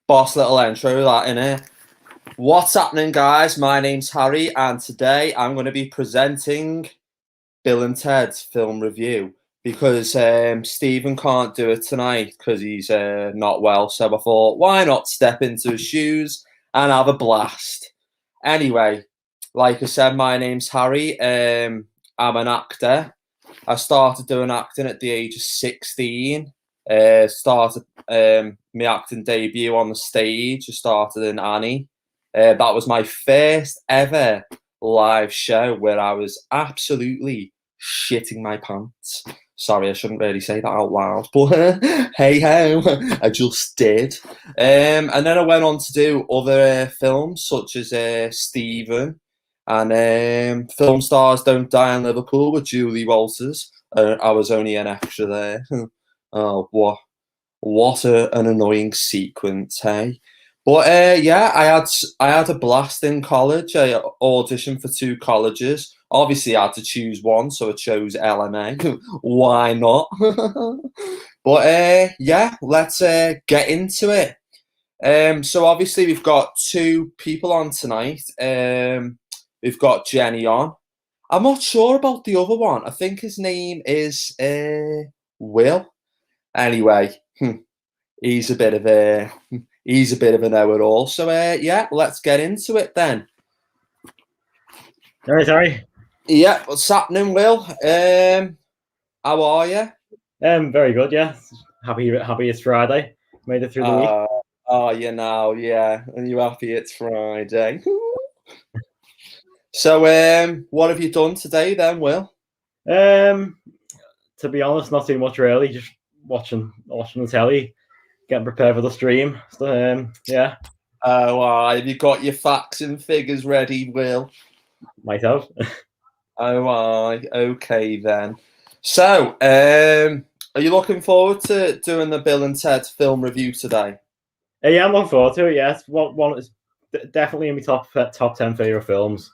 Boss little intro that innit? What's happening, guys? My name's Harry, and today I'm going to be presenting Bill and Ted's film review because Stephen can't do it tonight because he's not well. So I thought, why not step into his shoes and have a blast? Anyway, like I said, my name's Harry. I'm an actor. I started doing acting at the age of 16. Started my acting debut on the stage. I started in Annie. That was my first ever live show where I was absolutely shitting my pants. Sorry, I shouldn't really say that out loud, but hey ho, I just did. And then I went on to do other films such as Stephen and Film Stars Don't Die in Liverpool with Julie Walters. I was only an extra there. Oh, what an annoying sequence, hey? But yeah, I had a blast in college. I auditioned for 2 colleges. Obviously, I had to choose one, so I chose LMA. Why not? But yeah, let's get into it. So obviously, we've got 2 people on tonight. We've got Jenny on. I'm not sure about the other one. I think his name is Will. Anyway, he's a bit of a know-it-all. So yeah, let's get into it then. Sorry. Yeah, what's happening, Will? How are you? Very good. Yeah, happy it's Friday. Made it through the week. Oh, you know, yeah. And you happy it's Friday? So what have you done today then, Will? To be honest, not too much really. Just watching the telly, getting prepared for the stream. So, yeah. Have you got your facts and figures ready, Will? Might have. Okay then. So, are you looking forward to doing the Bill and Ted film review today? Yeah, I'm looking forward to it. Yes, one is definitely in my top 10 favorite films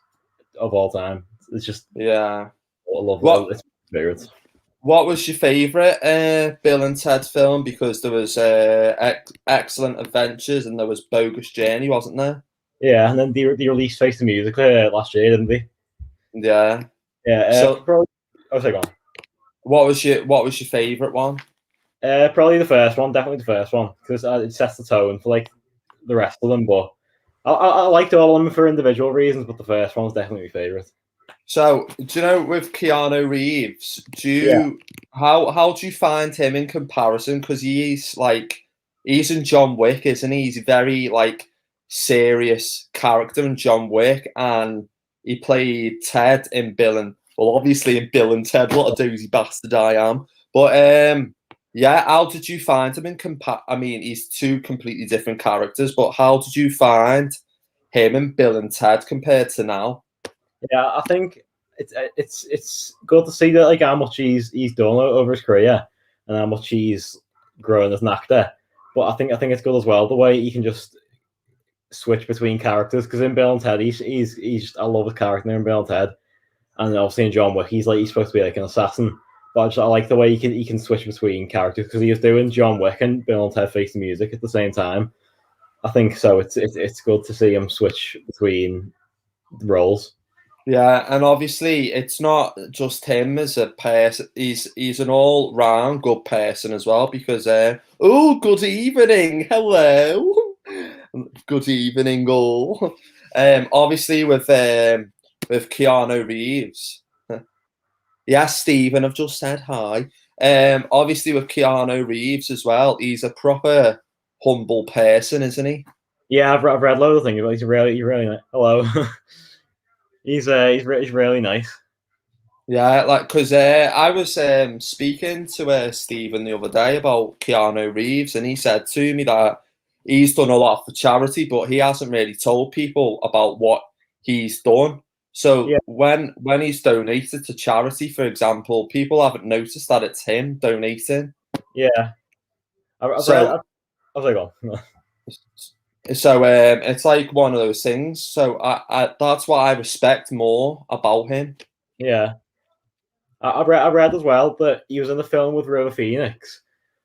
of all time. It's just I love it. It's favorites. What was your favourite Bill and Ted film? Because there was Excellent Adventures and there was Bogus Journey, wasn't there? Yeah, and then they released Face the Music last year, didn't they? Yeah. Yeah. So, probably. Oh, sorry, go on. What was your favourite one? Probably the first one, definitely the first one, because it sets the tone for like the rest of them. But I liked all of them for individual reasons, but the first one was definitely my favourite. So, do you know with Keanu Reeves, how do you find him in comparison? Because he's in John Wick, isn't he? He's a very serious character in John Wick, and he played Ted in obviously in Bill and Ted. What a doozy bastard I am. But yeah, how did you find him in I mean, he's 2 completely different characters, but how did you find him in Bill and Ted compared to now? Yeah, I think it's good to see that how much he's done over his career and how much he's grown as an actor. But I think it's good as well the way he can just switch between characters, because in Bill and Ted he's just, I love his character in Bill and Ted, and obviously in John Wick he's supposed to be like an assassin. But I like the way he can switch between characters, because he was doing John Wick and Bill and Ted Face the Music at the same time. I think so. It's good to see him switch between roles. Yeah, and obviously it's not just him as a person. He's an all-round good person as well, because good evening, hello, good evening all. Obviously with Keanu Reeves. Yes, Stephen, I've just said hi. Obviously with Keanu Reeves as well, he's a proper humble person, isn't he? Yeah, I've read a lot of things, but he's really nice. Hello. He's really nice. Yeah, because I was speaking to Stephen the other day about Keanu Reeves, and he said to me that he's done a lot for charity, but he hasn't really told people about what he's done. So yeah. when he's donated to charity, for example, people haven't noticed that it's him donating. Yeah. I was like, oh. So it's like one of those things. So I that's what I respect more about him. Yeah. I read as well that he was in the film with River Phoenix,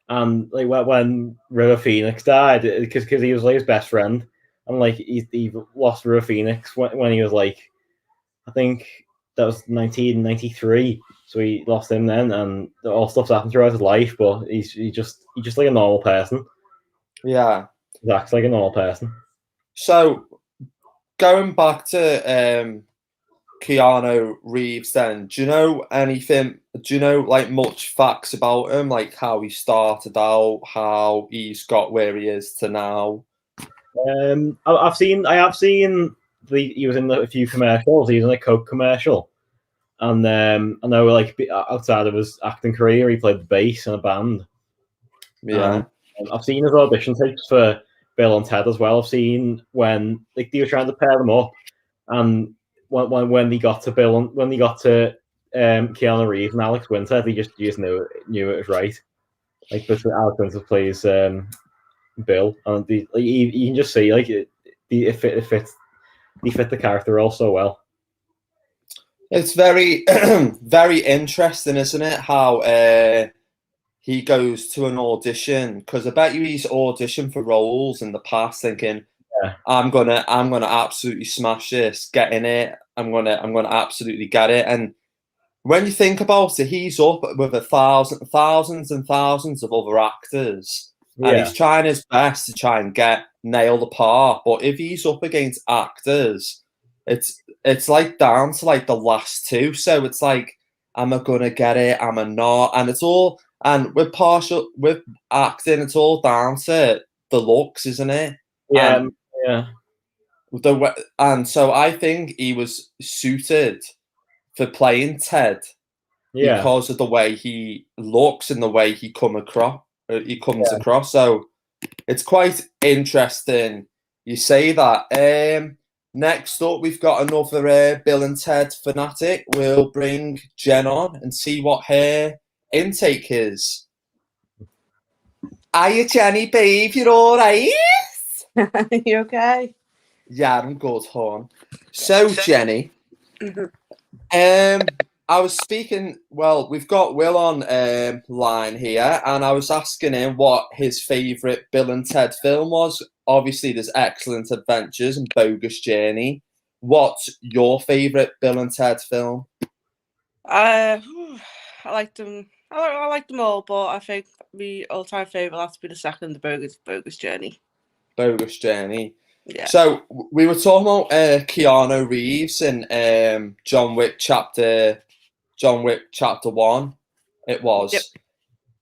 And like when River Phoenix died, because he was like his best friend, and like he lost River Phoenix when he was like, I think that was 1993. So he lost him then, and all stuff's happened throughout his life. But he's just like a normal person. Yeah. He acts like a normal person. So going back to Keanu Reeves, then, do you know anything? Do you know like much facts about him, like how he started out, how he's got where he is to now? I have seen he was in a few commercials. He was in a Coke commercial, and I know like outside of his acting career, he played the bass in a band. Yeah. I've seen his audition tapes for Bill and Ted as well. I've seen when like they were trying to pair them up, and when they got to Keanu Reeves and Alex Winter, they just knew it was right. Like, but Alex Winter plays Bill, and you can just see like it fits. They fit the character role so well. It's very, very interesting, isn't it? How he goes to an audition, because I bet you he's auditioned for roles in the past, thinking, Yeah. I'm gonna absolutely smash this, get in it. I'm gonna absolutely get it. And when you think about it, he's up with thousands and thousands of other actors, and Yeah. he's trying his best to try and nail the part. But if he's up against actors, it's like down to like the last two. So it's like, am I gonna get it? Am I not? And it's all, and with acting, it's all down to the looks, isn't it? Yeah. And Yeah. and so I think he was suited for playing Ted Yeah. because of the way he looks and the way he comes across. So it's quite interesting you say that. Next up, we've got another Bill and Ted fanatic. We'll bring Jen on and see what her intake is. Hiya, Jenny, babe, you're all right? You okay? Yeah, I'm good, hon. So, Jenny, I was speaking. Well, we've got Will on line here, and I was asking him what his favourite Bill and Ted film was. Obviously, there's Excellent Adventures and Bogus Journey. What's your favourite Bill and Ted film? I liked them. I like them all, but I think the all-time favourite has to be the second, the Bogus Journey. Bogus Journey. Yeah. So we were talking about Keanu Reeves in John Wick Chapter 1. It was. Yep.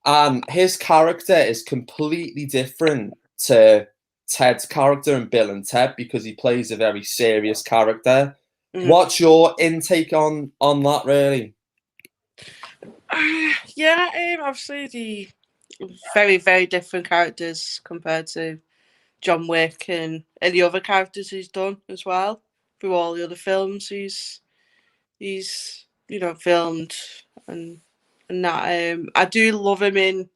And his character is completely different to Ted's character in Bill and Ted because he plays a very serious character. What's your intake on that, really? Obviously the very, very different characters compared to John Wick and any other characters he's done as well through all the other films he's filmed and that. I do love him in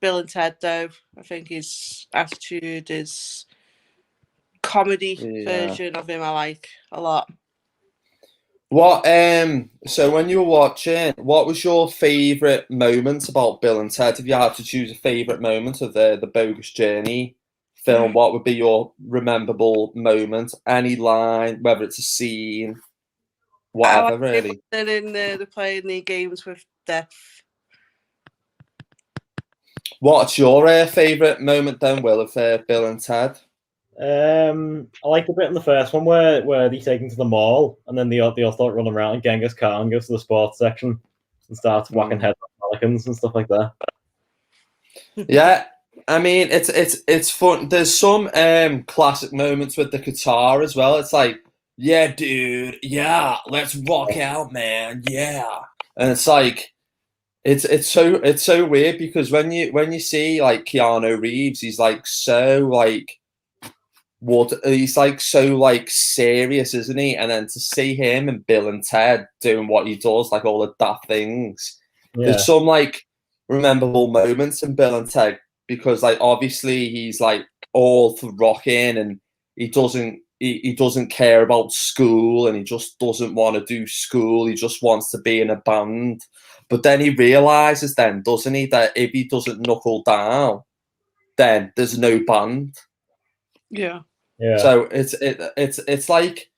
Bill and Ted though. I think his attitude, his comedy version of him, I like a lot. What so when you were watching, what was your favourite moment about Bill and Ted? If you had to choose a favourite moment of the Bogus Journey film, what would be your rememberable moment? Any line, whether it's a scene, whatever, really. And in the playing the games with death. What's your favourite moment then, Will, of Bill and Ted? I like the bit in the first one where they take him to the mall and then they all start running around and Genghis Khan goes to the sports section and starts whacking heads on pelicans and stuff like that. Yeah, I mean it's fun. There's some classic moments with the guitar as well. It's like, yeah, dude, yeah, let's rock out, man, yeah. And it's like it's so weird because when you see like Keanu Reeves, he's like so like he's like so like serious, isn't he? And then to see him and Bill and Ted doing what he does, like all the daft things. Yeah. There's some like memorable moments in Bill and Ted because like obviously he's like all for rocking and he doesn't he doesn't care about school and he just doesn't want to do school. He just wants to be in a band. But then he realizes, then doesn't he, that if he doesn't knuckle down, then there's no band. Yeah. Yeah. So it's like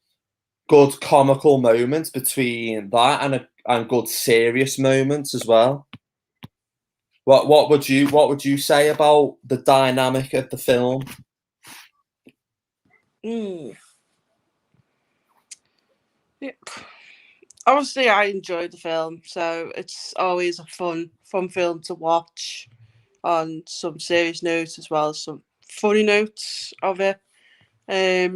good comical moments between that and good serious moments as well. What would you say about the dynamic of the film? Yeah. Obviously, I enjoyed the film, so it's always a fun film to watch. On some serious notes as well as some funny notes of it. I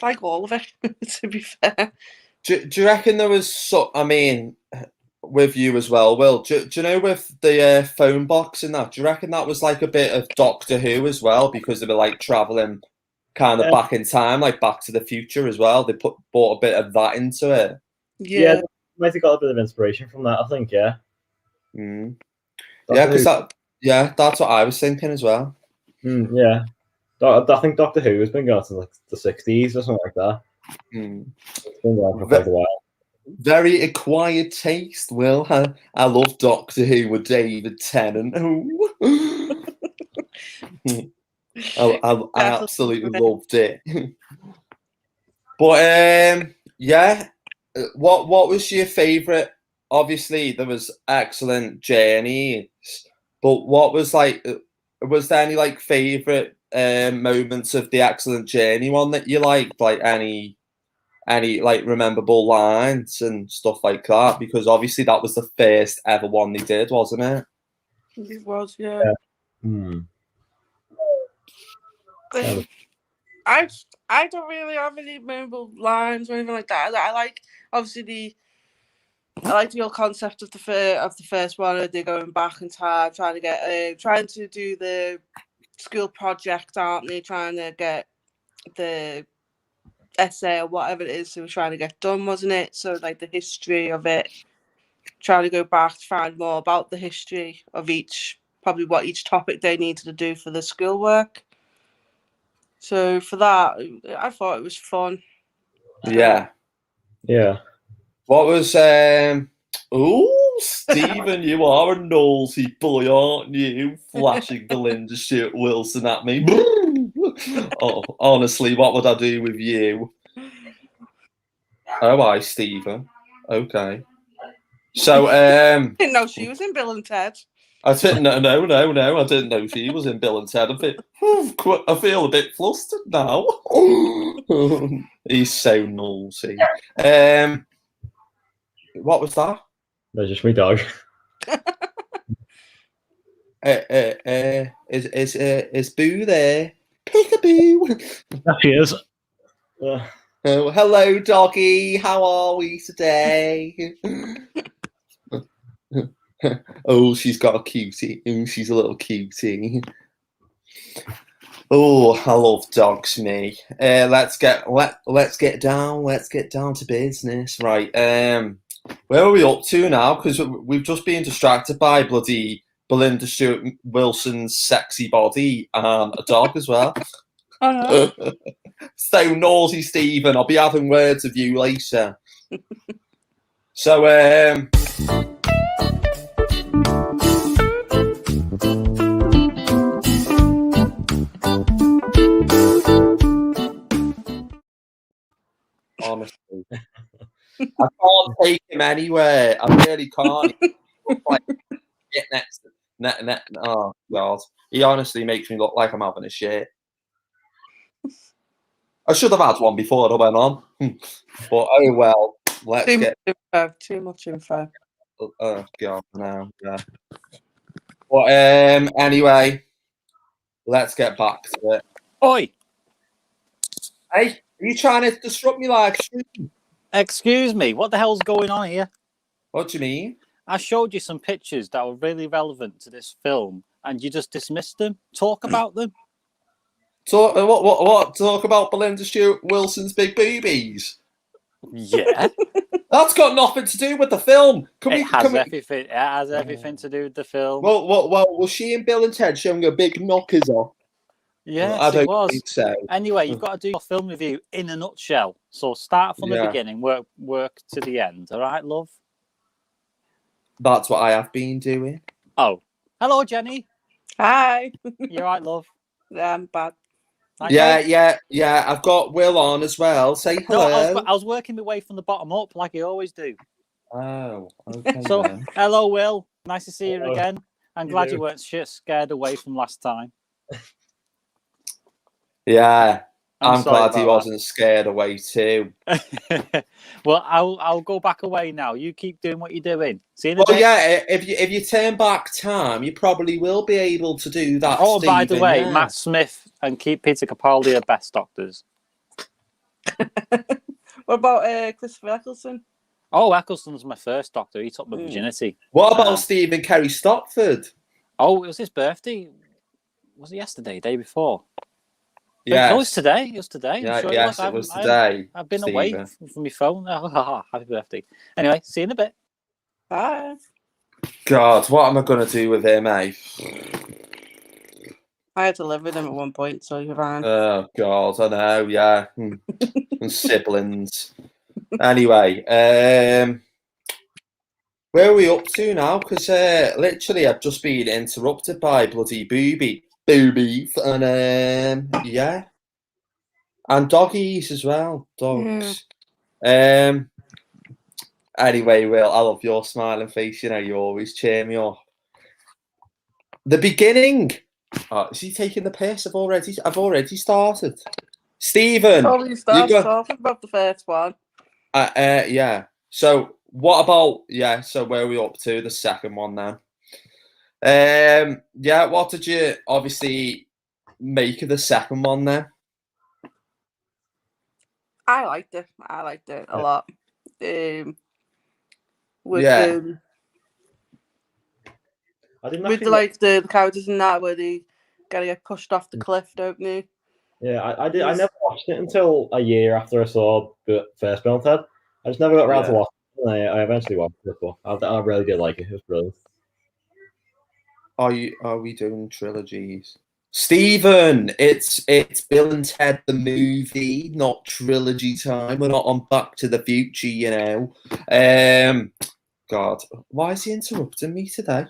like all of it, to be fair. Do you reckon there was I mean, with you as well, Will? Do you know with the phone box and that? Do you reckon that was like a bit of Doctor Who as well, because they were like traveling kind of back in time, like Back to the Future as well? They brought a bit of that into it. Yeah, might have got a bit of inspiration from that. I think, yeah. Mm. Yeah, because that's what I was thinking as well. Yeah, I think Doctor Who has been going since like the 60s or something like that. It's been going for quite a while. Very acquired taste, Will. I love Doctor Who with David Tennant. I absolutely loved it. But yeah, what was your favourite? Obviously, there was excellent journeys, but what was like? Was there any like favourite moments of the excellent journey one that you liked? Like any like memorable lines and stuff like that? Because obviously that was the first ever one they did, wasn't it? It was, yeah. I don't really have any memorable lines or anything like that. I like obviously I like the whole concept of the first one. They're going back in time, trying to do the school project, aren't they? Trying to get the essay or whatever it is they were trying to get done, wasn't it? So like the history of it, trying to go back to find more about the history of probably what each topic they needed to do for the schoolwork. So for that, I thought it was fun. Yeah. What was oh, Stephen, you are a nosy boy, aren't you? Flashing Belinda Stewart Wilson at me. Oh, honestly, what would I do with you? Oh, I, Stephen. Okay. So I didn't know she was in Bill and Ted. I didn't know. No. I didn't know she was in Bill and Ted. I feel a bit flustered now. He's so nosy. What was that? That's just my dog. Is Boo there? Peekaboo. There she is. Oh, hello, doggy. How are we today? Oh, she's got a cutie. She's a little cutie. Oh, I love dogs, me. Let's get down to business, right? Where are we up to now? Because we've just been distracted by bloody Belinda Stewart Wilson's sexy body and a dog as well. Oh, no. So nosy, Stephen. I'll be having words with you later. So, honestly, I can't take him anywhere. I really can't. Like, get next. Oh God, he honestly makes me look like I'm having a shit. I should have had one before I went on, but oh well. Let's get too much info. Oh God, no, yeah. But anyway, let's get back to it. Oi! Hey, are you trying to disrupt me live stream? Excuse me, what the hell's going on here? What do you mean? I showed you some pictures that were really relevant to this film, and you just dismissed them. Talk about them. Talk what? Talk about Belinda Stewart Wilson's big boobies. Yeah, that's got nothing to do with the film. It has everything to do with the film. Well, was she in Bill and Ted showing her big knockers off? Yes, I it don't was. think so. Anyway, you've got to do your film review in a nutshell. So start from the Yeah. beginning, work to the end. All right, love? That's what I have been doing. Oh, hello, Jenny. Hi. You all right, love? Yeah, I'm bad. Nice Yeah. I've got Will on as well. Say No, hello. I was working my way from the bottom up like I always do. Oh, okay So, then. hello, Will. Nice to see you Hello. again. I'm You glad do. you weren't shit scared away from last time. Yeah, I'm sorry glad he about wasn't scared away too. that. Well, I'll go back away now. You keep doing what you're doing. See you in a Well, bit. yeah, if you turn back time, you probably will be able to do that. Oh, by the Stephen, way, yeah. Matt Smith and Peter Capaldi are best doctors. What about Christopher Eccleston? Oh, Eccleston's my first doctor. He took my virginity. What about Stephen Kerry Stopford? Oh, it was his birthday. Was it yesterday? Day before? Yeah. No, it's today. It was today. Yeah, I'm sure yes, it was today. I've been away from my phone. Happy birthday. Anyway, see you in a bit. Bye. God, what am I going to do with him, eh? I had to live with him at one point, so you're fine. Oh, God, I know, yeah. And siblings. Anyway, where are we up to now? Because literally I've just been interrupted by bloody boobies, and yeah. And doggies as well, dogs. Anyway, Will, I love your smiling face. You know, you always cheer me up. The beginning. Oh, is he taking the piss? I've already started. Stephen, Oh, you started talking about the first one. Yeah. So what about So where are we up to? The second one then. Yeah. What did you obviously make of the second one then? I liked it. A lot. With Yeah. I didn't with actually. like the characters in that where they gotta get pushed off the cliff, don't they? Yeah, I did. I never watched it until a year after I saw the first Bill and Ted. I just never got around to watching it. And I eventually watched it, but I really did like it. It was brilliant. Are we doing trilogies? Stephen, it's Bill and Ted the movie, not trilogy time. We're not on Back to the Future, you know. God, why is he interrupting me today?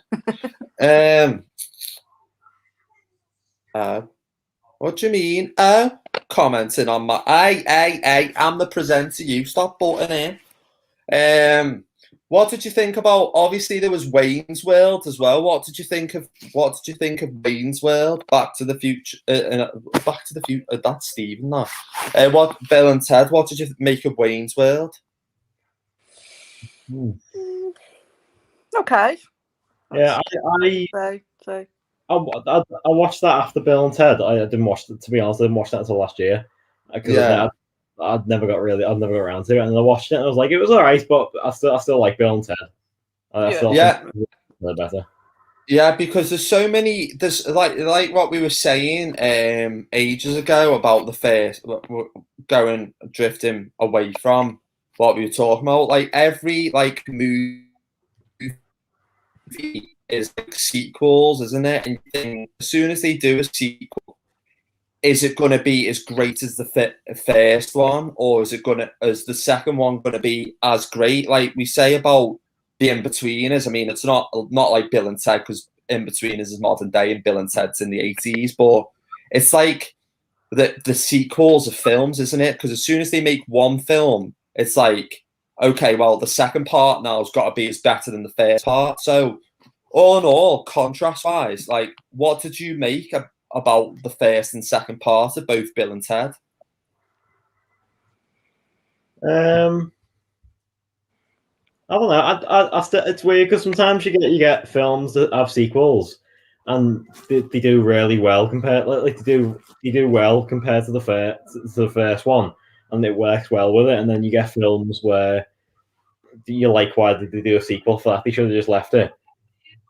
What do you mean? Commenting on my I'm the presenter, you stop butting in. What did you think about? Obviously, there was Wayne's World as well. What did you think of Wayne's World? Back to the Future. Back to the Future. That's Stephen. That. What Bill and Ted? What did you make of Wayne's World? Okay. Yeah, I watched that after Bill and Ted. I didn't watch it, to be honest. I didn't watch that until last year because I'd never got around to it, and I watched it and I was like, it was alright, but I still like Bill and Ted. I still think they're better. Yeah, because there's like what we were saying ages ago about the first going drifting away from what we were talking about. Like every movie is like sequels, isn't it? And you think, as soon as they do a sequel, is it going to be as great as the first one, or is the second one going to be as great? Like we say about the In-Betweeners. I mean, it's not like Bill and Ted, because In-Betweeners is modern day and Bill and Ted's in the 80s, but it's like the sequels of films, isn't it? Because as soon as they make one film, it's like, okay, well, the second part now has got to be as better than the first part. So all in all, contrast-wise, like, what did you make about the first and second part of both Bill and Ted? I don't know. It's weird because sometimes you get films that have sequels, and they do really well compared. Like they do well compared to the first one, and it works well with it. And then you get films where you're like, why did they do a sequel for that? They should have just left it.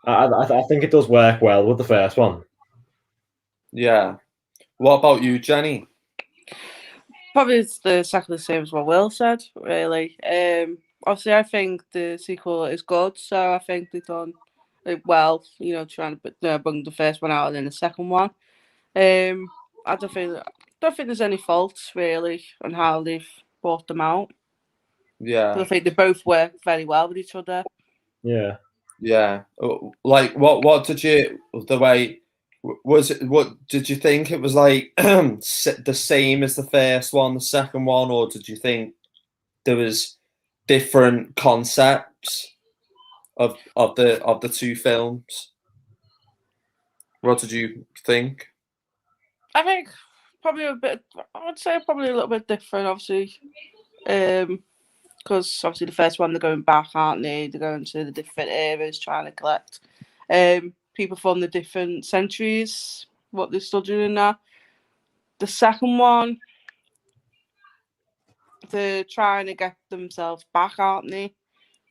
I think it does work well with the first one. Yeah. What about you, Jenny? Probably it's exactly the same as what Will said, really. Obviously, I think the sequel is good, so I think they've done well, trying to bring the first one out and then the second one. I don't think there's any fault really on how they've brought them out. Yeah. I think they both work very well with each other. Yeah. Yeah. Like, what did you, the way, was it, what did you think it was like the same as the first one, the second one, or did you think there was different concepts of the two films? What did you think? I think probably a bit. I would say probably a little bit different, obviously, because obviously the first one they're going back, aren't they? They're going to the different eras, trying to collect people from the different centuries, what they're still doing now. The second one, they're trying to get themselves back, aren't they?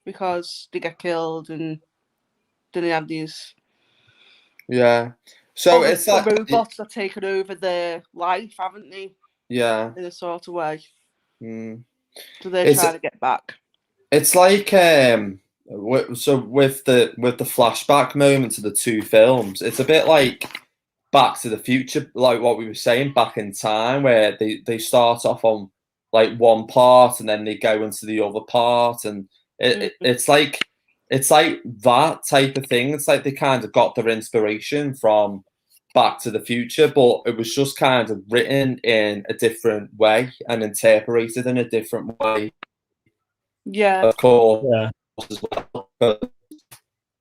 Because they get killed and then they have these Yeah. So other it's like, robots that taken over their life, haven't they? yeah. In a sort of way. Mm. So they're It's trying to get back. it's like so with the flashback moments of the two films, it's a bit like Back to the Future, like what we were saying, back in time, where they start off on like one part and then they go into the other part, and it's like that type of thing. It's like they kind of got their inspiration from Back to the Future, but it was just kind of written in a different way and interpreted in a different way, Yeah. of course, Yeah. as well. But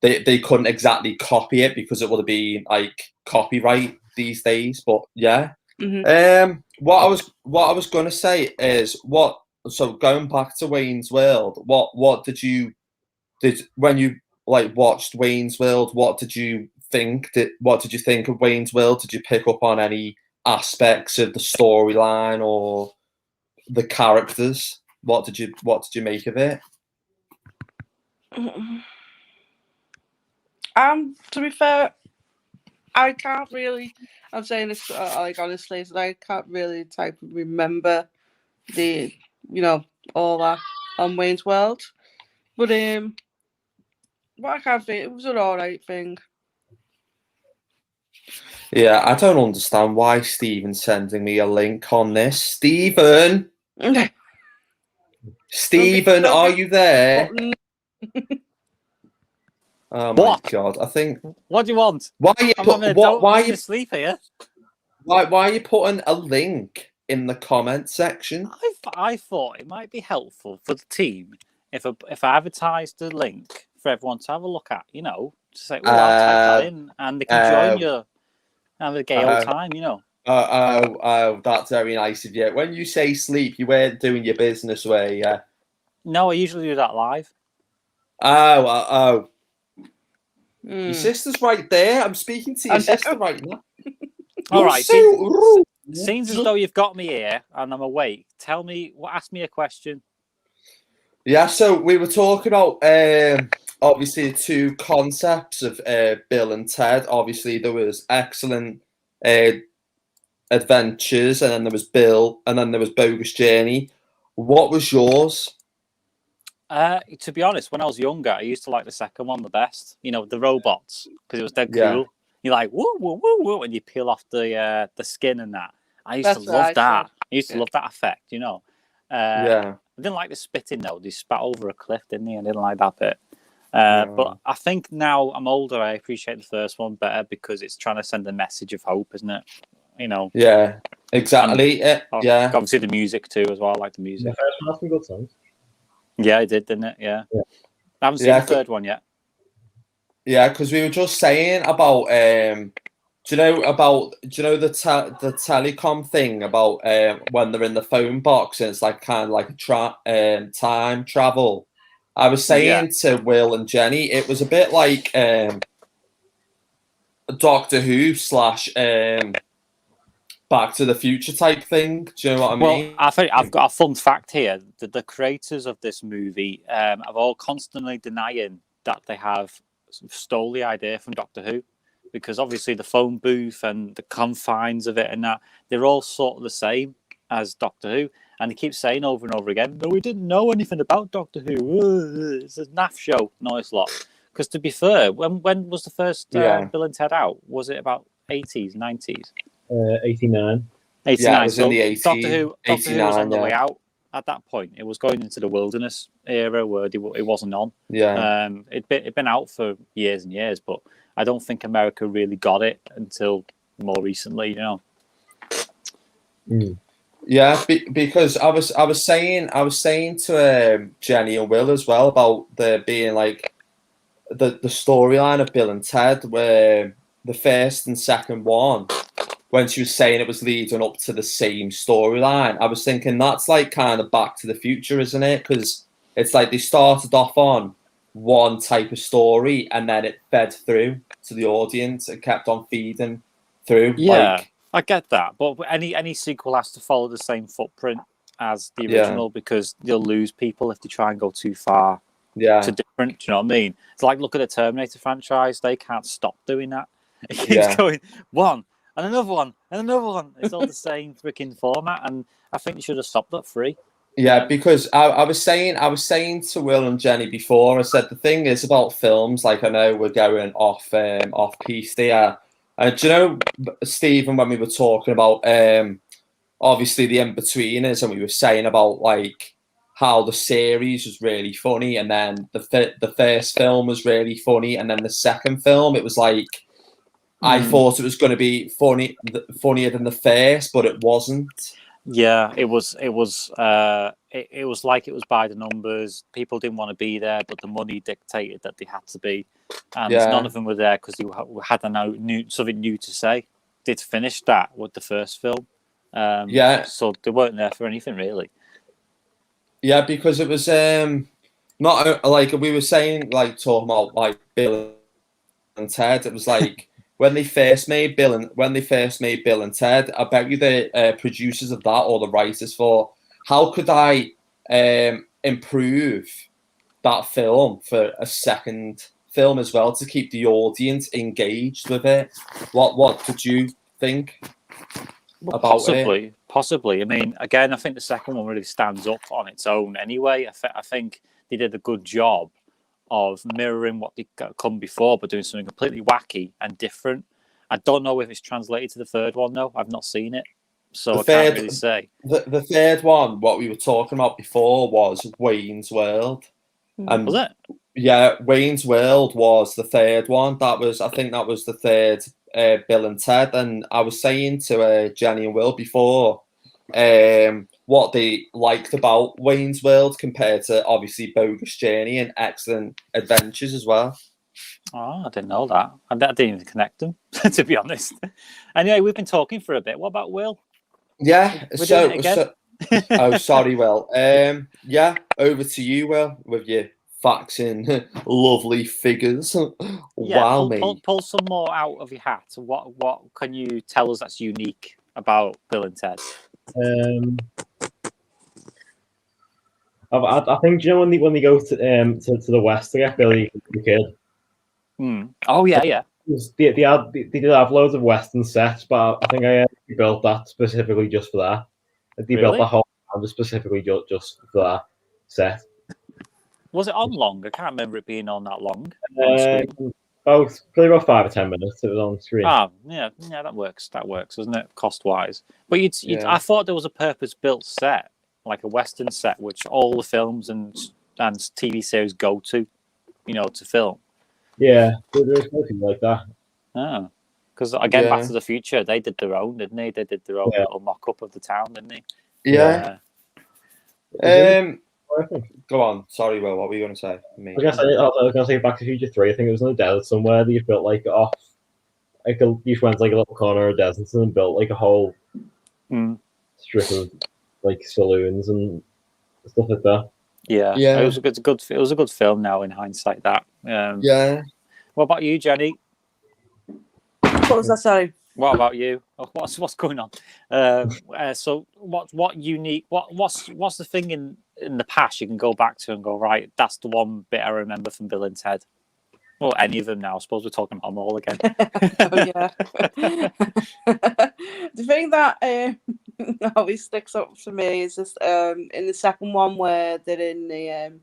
they couldn't exactly copy it because it would have been like copyright these days. But yeah. What I was gonna say is so going back to Wayne's World, what did when you like watched Wayne's World, what did you think? What did you think of Wayne's World? Did you pick up on any aspects of the storyline or the characters? What did you make of it? To be fair, I can't really. I'm saying this like honestly, so I can't really type of remember the all that on Wayne's World, but what I can't think it was an alright thing. Yeah, I don't understand why Stephen's sending me a link on this. Stephen, are you there? Oh my What? god! I think. What do you want? Why are you I'm having a why are you sleep here. why are you putting a link in the comment section? I thought it might be helpful for the team if I advertised the link for everyone to have a look at. You know, to say, "Oh, I'll type that in," and they can join you, have a gay old time. You know. Oh, that's very nice of you. When you say sleep, you weren't doing your business way, yeah? No, I usually do that live. Oh. Your sister's right there. I'm speaking to your sister right now. All right. So rude. Seems as though you've got me here and I'm awake. Tell me, ask me a question. Yeah, so we were talking about obviously two concepts of Bill and Ted. Obviously, there was excellent adventures, and then there was Bill, and then there was Bogus Journey. What was yours? To be honest, when I was younger, I used to like the second one the best. You know, the robots, because it was dead cool. Yeah. You're like woo woo woo woo, and you peel off the skin and that. I used to love that. I used to love that effect. You know. Yeah. I didn't like the spitting though. They spat over a cliff, didn't they? I didn't like that bit. But I think now I'm older, I appreciate the first one better because it's trying to send a message of hope, isn't it? You know. Yeah. Exactly. Yeah. Obviously the music too as well. I like the music. The first one has some good songs. Yeah, it did, didn't it? Yeah. I haven't seen the third one yet. Yeah, because we were just saying about do you know the telecom thing about when they're in the phone box and it's like kind of like a time travel. I was saying to Will and Jenny, it was a bit like Doctor Who / Back to the Future type thing. Do you know what I mean? Well, I've got a fun fact here. The creators of this movie are all constantly denying that they have stole the idea from Doctor Who, because obviously the phone booth and the confines of it and that, they're all sort of the same as Doctor Who. And they keep saying over and over again, no, we didn't know anything about Doctor Who. It's a naff show. No, it's not. Because to be fair, when was the first Bill and Ted out? Was it about 80s, 90s? 89. 89. Yeah, it was in the Doctor Who was 89, on the way out at that point. It was going into the wilderness era where it wasn't on. Yeah. It'd been out for years and years, but I don't think America really got it until more recently. You know. Yeah, because I was saying to Jenny and Will as well about there being like the storyline of Bill and Ted, where the first and second one, when she was saying it was leading up to the same storyline, I was thinking that's like kind of Back to the Future, isn't it? Because it's like they started off on one type of story and then it fed through to the audience. It kept on feeding through. Yeah, like, I get that, but any sequel has to follow the same footprint as the Yeah. original because you'll lose people if they try and go too far yeah, to different. Do you know what I mean? It's like look at the Terminator franchise; they can't stop doing that. It keeps Yeah. going one and another one and another one. It's all the same freaking format, and I think they should have stopped at 3. Yeah, because I was saying to Will and Jenny before. I said the thing is about films. Like I know we're going off piece there. Do you know, Stephen, when we were talking about obviously the in-betweeners, and we were saying about like how the series was really funny, and then the first film was really funny, and then the second film it was like I thought it was going to be funnier than the first, but it wasn't. Yeah, it was like it was by the numbers. People didn't want to be there, but the money dictated that they had to be, and none of them were there because you had something new to say. They'd finished that with the first film, so they weren't there for anything really. Yeah, because it was not like we were saying, like talking about like Bill and Ted. It was like when they first made Bill and Ted. I bet you the producers of that or the writers for how could I improve that film for a second film as well to keep the audience engaged with it. What did you think about it? Possibly. I mean, again, I think the second one really stands up on its own anyway. I think they did a good job of mirroring what they come before, but doing something completely wacky and different. I don't know if it's translated to the third one, though. I've not seen it, so I can't really say. The third one, what we were talking about before, was Wayne's World. And was it? Yeah, Wayne's World was the third one. I think that was the third Bill and Ted. And I was saying to Jenny and Will before what they liked about Wayne's World compared to obviously Bogus Journey and Excellent Adventures as well. Oh, I didn't know that. I didn't even connect them, to be honest. Anyway, we've been talking for a bit. What about Will? Yeah, We're doing it again? Oh, sorry, Will. Yeah, over to you, Will, with your facts and lovely figures. Wow, pull some more out of your hat. What can you tell us that's unique about Bill and Ted? I think, you know, when they go to the west to get Billy the Kid. Oh yeah. They did have loads of western sets, but I think I built that specifically just for that. They built the whole house specifically just for that set. Was it on long? I can't remember it being on that long. Probably about 5 or 10 minutes. It was on screen. Yeah, that works. That works, doesn't it? Cost wise, but I thought there was a purpose built set, like a western set, which all the films and TV series go to, to film. Yeah, there's nothing like that. Oh, because again, Back to the Future, they did their own, didn't they? They did their own little mock-up of the town, didn't they? Yeah. Go on. Sorry, Will. What were you going to say? I was going to say Back to the Future 3. I think it was in the desert somewhere that you built like off. Like you just went like a little corner of desert and built like a whole strip of like saloons and stuff like that. Yeah. It was a good film now in hindsight. That. What about you, Jenny? What was that? Sorry. What about you? What's going on? So what unique? What's the thing in the past you can go back to and go, right, that's the one bit I remember from Bill and Ted. Well, any of them now. I suppose we're talking about them all again. Oh, yeah. The thing that always sticks up for me is just in the second one where they're in the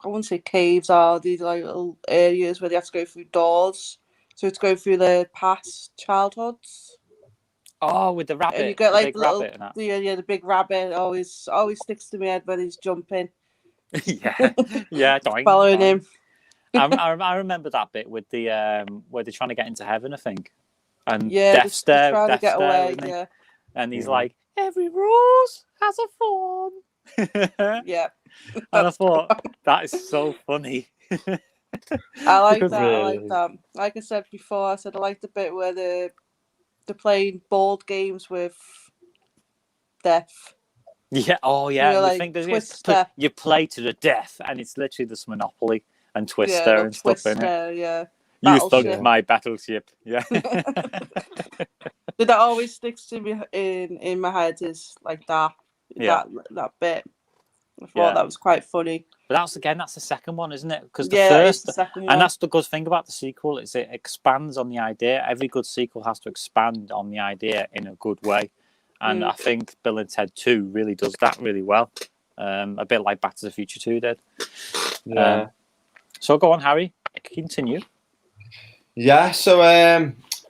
I wouldn't say caves, are these like little areas where they have to go through doors So it's going through the past childhoods. Oh, with the rabbit, And you get the like big the little, rabbit and that. the big rabbit always sticks to my head when he's jumping, Yeah, yeah, doing, following doing. him. I remember that bit with the where they're trying to get into heaven, I think, and Yeah, Death's they're there, trying to Death's get there, away. isn't he? Yeah, And he's like, every rose has a thorn. yeah. And I thought that is so funny. I like Because- that. I Really? like that. Like I said before, I said I like the bit where they're playing board games with death. Yeah. Oh, You yeah. know, And you like think there's Twister. you play to the death, and it's literally this Monopoly and Twister Yeah, the and stuff in it. Twister. Yeah. You thugged Battleship. my battleship. Yeah. That always sticks to me in my head is like that. Yeah. That bit. I thought Yeah. that was quite funny. But that's the second one, isn't it? Because the Yeah, that is first, the second one. and that's the good thing about the sequel, is it expands on the idea. Every good sequel has to expand on the idea in a good way, and I think Bill and Ted 2 really does that really well. A bit like Back to the Future 2 did. Yeah. So go on, Harry. Continue. Yeah, so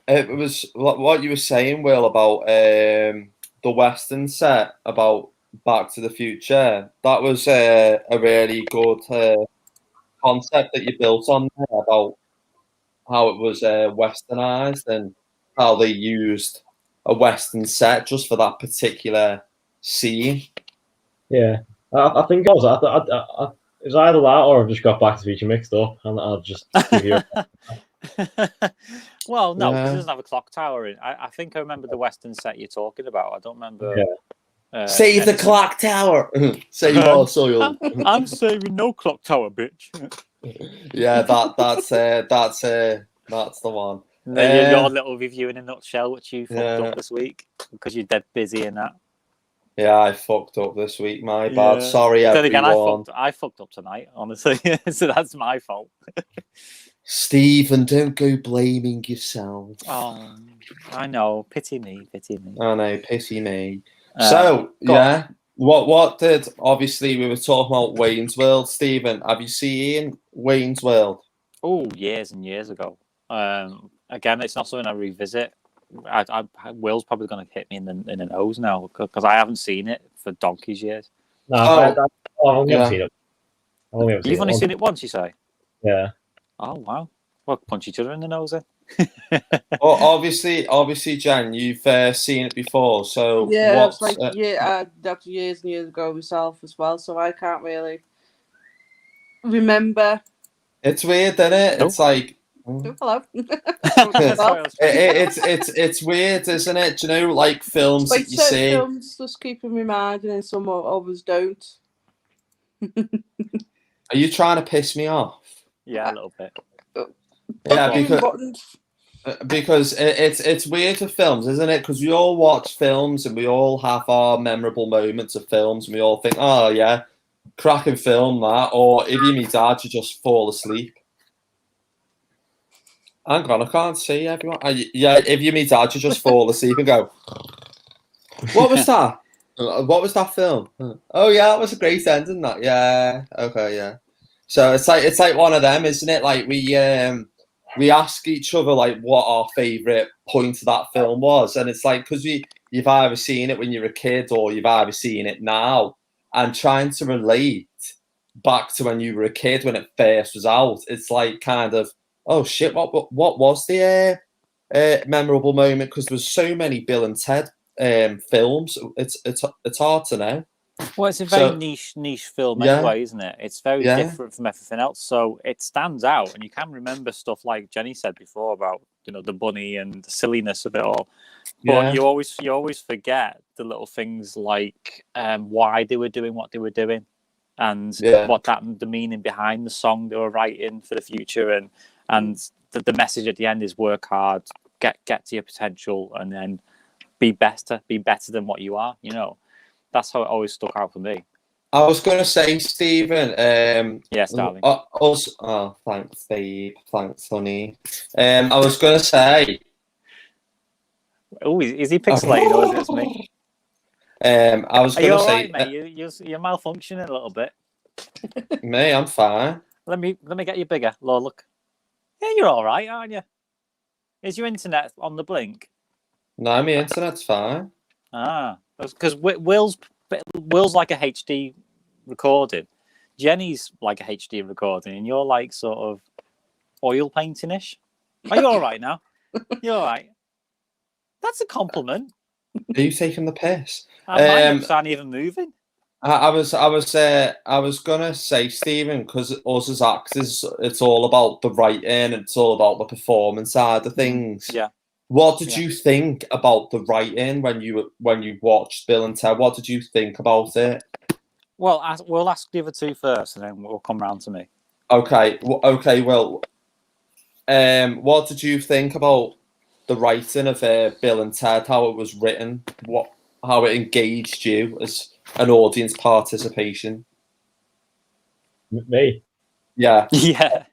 it was what you were saying, Will, about the Western set about Back to the Future. That was a really good concept that you built on there about how it was westernized and how they used a Western set just for that particular scene. Yeah, I think also it was either that or I've just got Back to the Future mixed up, and I'll just give you. Well, no, Yeah. because it doesn't have a clock tower in. I think I remember the Western set you're talking about. I don't remember. Yeah. Save the anything. clock tower. Save our soil. I'm saving no clock tower, bitch. Yeah, that's the one. Your little review in a nutshell, which you fucked Yeah. up this week because you're dead busy in that. Yeah, I fucked up this week. My bad. Yeah. Sorry, Then everyone. again, I fucked up tonight, honestly. So that's my fault. Stephen, don't go blaming yourself. Oh, I know. Pity me. I know, pity me. Um, So, go yeah. What did, obviously, we were talking about Wayne's World. Stephen, have you seen Wayne's World? Oh, years and years ago. Again, it's not something I revisit. Will's probably going to hit me in the nose now because I haven't seen it for donkey's years. No, Oh. I've only ever Yeah. seen it. I've only ever You've only once. seen it once, you say? Yeah. Oh, wow. Well, punch each other in the nose then. Well, obviously, Jan, you've seen it before. So, Yeah, what's, it's like that's years and years ago myself as well, so I can't really remember. it's weird, isn't it? Oh. It's like, Oh, hello. Sorry, it's weird, isn't it? Do you know, like films Like that you certain see? films just keep in my mind, and then some others don't. Are you trying to piss me off? Yeah, a little bit. Yeah, Buttons. because it's weird with films, isn't it? Because we all watch films and we all have our memorable moments of films, and we all think, oh yeah, cracking film that. Or if you meet dad, you just fall asleep. Hang on, I can't see everyone. Yeah, if you meet dad, you just fall asleep and go, what was that? What was that film? Oh yeah, that was a great ending. That yeah, okay, yeah. So it's like one of them, isn't it? Like we ask each other like what our favorite point of that film was, and it's like because you've either seen it when you're a kid or you've either seen it now, and trying to relate back to when you were a kid when it first was out. It's like kind of, oh shit, what was the memorable moment? Because there's so many Bill and Ted films. It's hard to know. Well, it's a very niche film anyway, isn't it? It's very different from everything else, so it stands out, and you can remember stuff like Jenny said before about the bunny and the silliness of it all. But you always forget the little things like why they were doing what they were doing, and the meaning behind the song they were writing for the future, and the message at the end is work hard, get to your potential, and then be better than what you are. That's how it always stuck out for me. I was going to say, Stephen. Yes, darling. Thanks, babe. Thanks, honey. I was going to say. Oh, is he pixelated or is it just me? I was going to say, right, mate? You're malfunctioning a little bit. Me, I'm fine. Let me get you bigger. Look. Yeah, you're all right, aren't you? Is your internet on the blink? No, my internet's fine. Because Will's like a HD recording. Jenny's like a HD recording, and you're like sort of oil painting-ish. Are you all right now? You're all right. That's a compliment. Are you taking the piss? My lips aren't even moving. I was gonna say, Stephen, because us as actors, it's all about the writing, it's all about the performance side of things. Yeah. What did you think about the writing when you watched Bill and Ted? What did you think about it? Well, we'll ask the other two first, and then we'll come round to me. Okay. Well, what did you think about the writing of Bill and Ted? How it was written? How it engaged you as an audience participation? Me? Yeah. Yeah.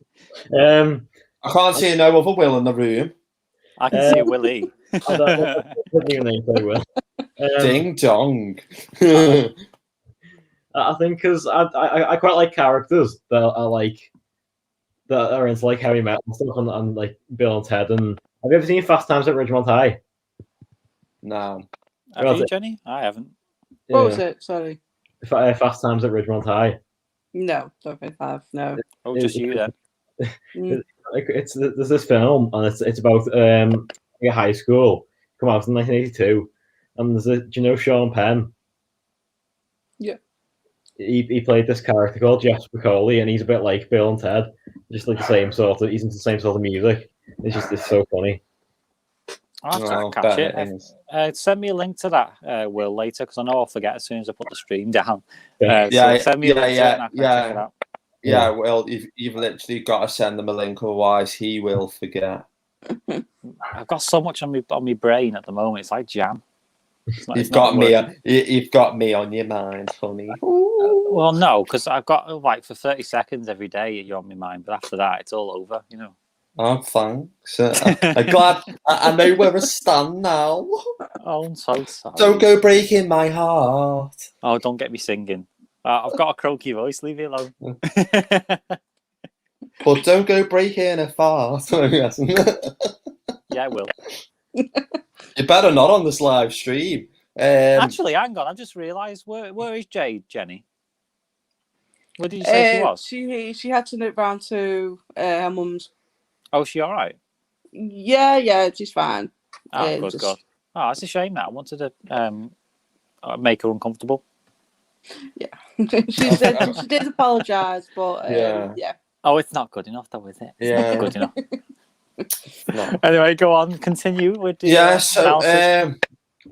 I can't see no other Will in the room. I can see a Willie. I don't even think they will. Ding dong. I think because I quite like characters that are into like heavy metal and stuff, and like Bill and Ted. And have you ever seen Fast Times at Ridgemont High? No. Have you, Jenny? I haven't. What was it? Sorry. Fast Times at Ridgemont High. No, don't think I have. No. Oh, just you then. There's this film, and it's about a high school. Come out in 1982, and do you know Sean Penn? Yeah. He played this character called Jeff Spicoli, and he's a bit like Bill and Ted, just like the same sort of. He's into the same sort of music. It's so funny. I'll have to catch it. Send me a link to that, Will, later, because I know I'll forget as soon as I put the stream down. So send me a link to it, and I can check it out. Yeah, well, you've literally got to send them a link, otherwise he will forget. I've got so much on my brain at the moment. It's like jam. You've got me on your mind, honey. Well, no, because I've got like for 30 seconds every day you're on my mind, but after that it's all over, you know. Oh, thanks. I'm glad. I know where I stand now. Oh, I'm so sorry. Don't go breaking my heart. Oh, don't get me singing. I've got a croaky voice. Leave me alone. But don't go breaking a fart. Yeah, I will. You better not on this live stream. Actually, hang on. I just realised where is Jade, Jenny? Where did you say she was? She had to nip round to her mum's. Oh, is she all right? Yeah, she's fine. Oh, good God. Oh, it's a shame that I wanted to make her uncomfortable. Yeah, she did apologise, but yeah. Oh, it's not good enough, though, is it? It's not good enough. No. Anyway, go on. Continue with the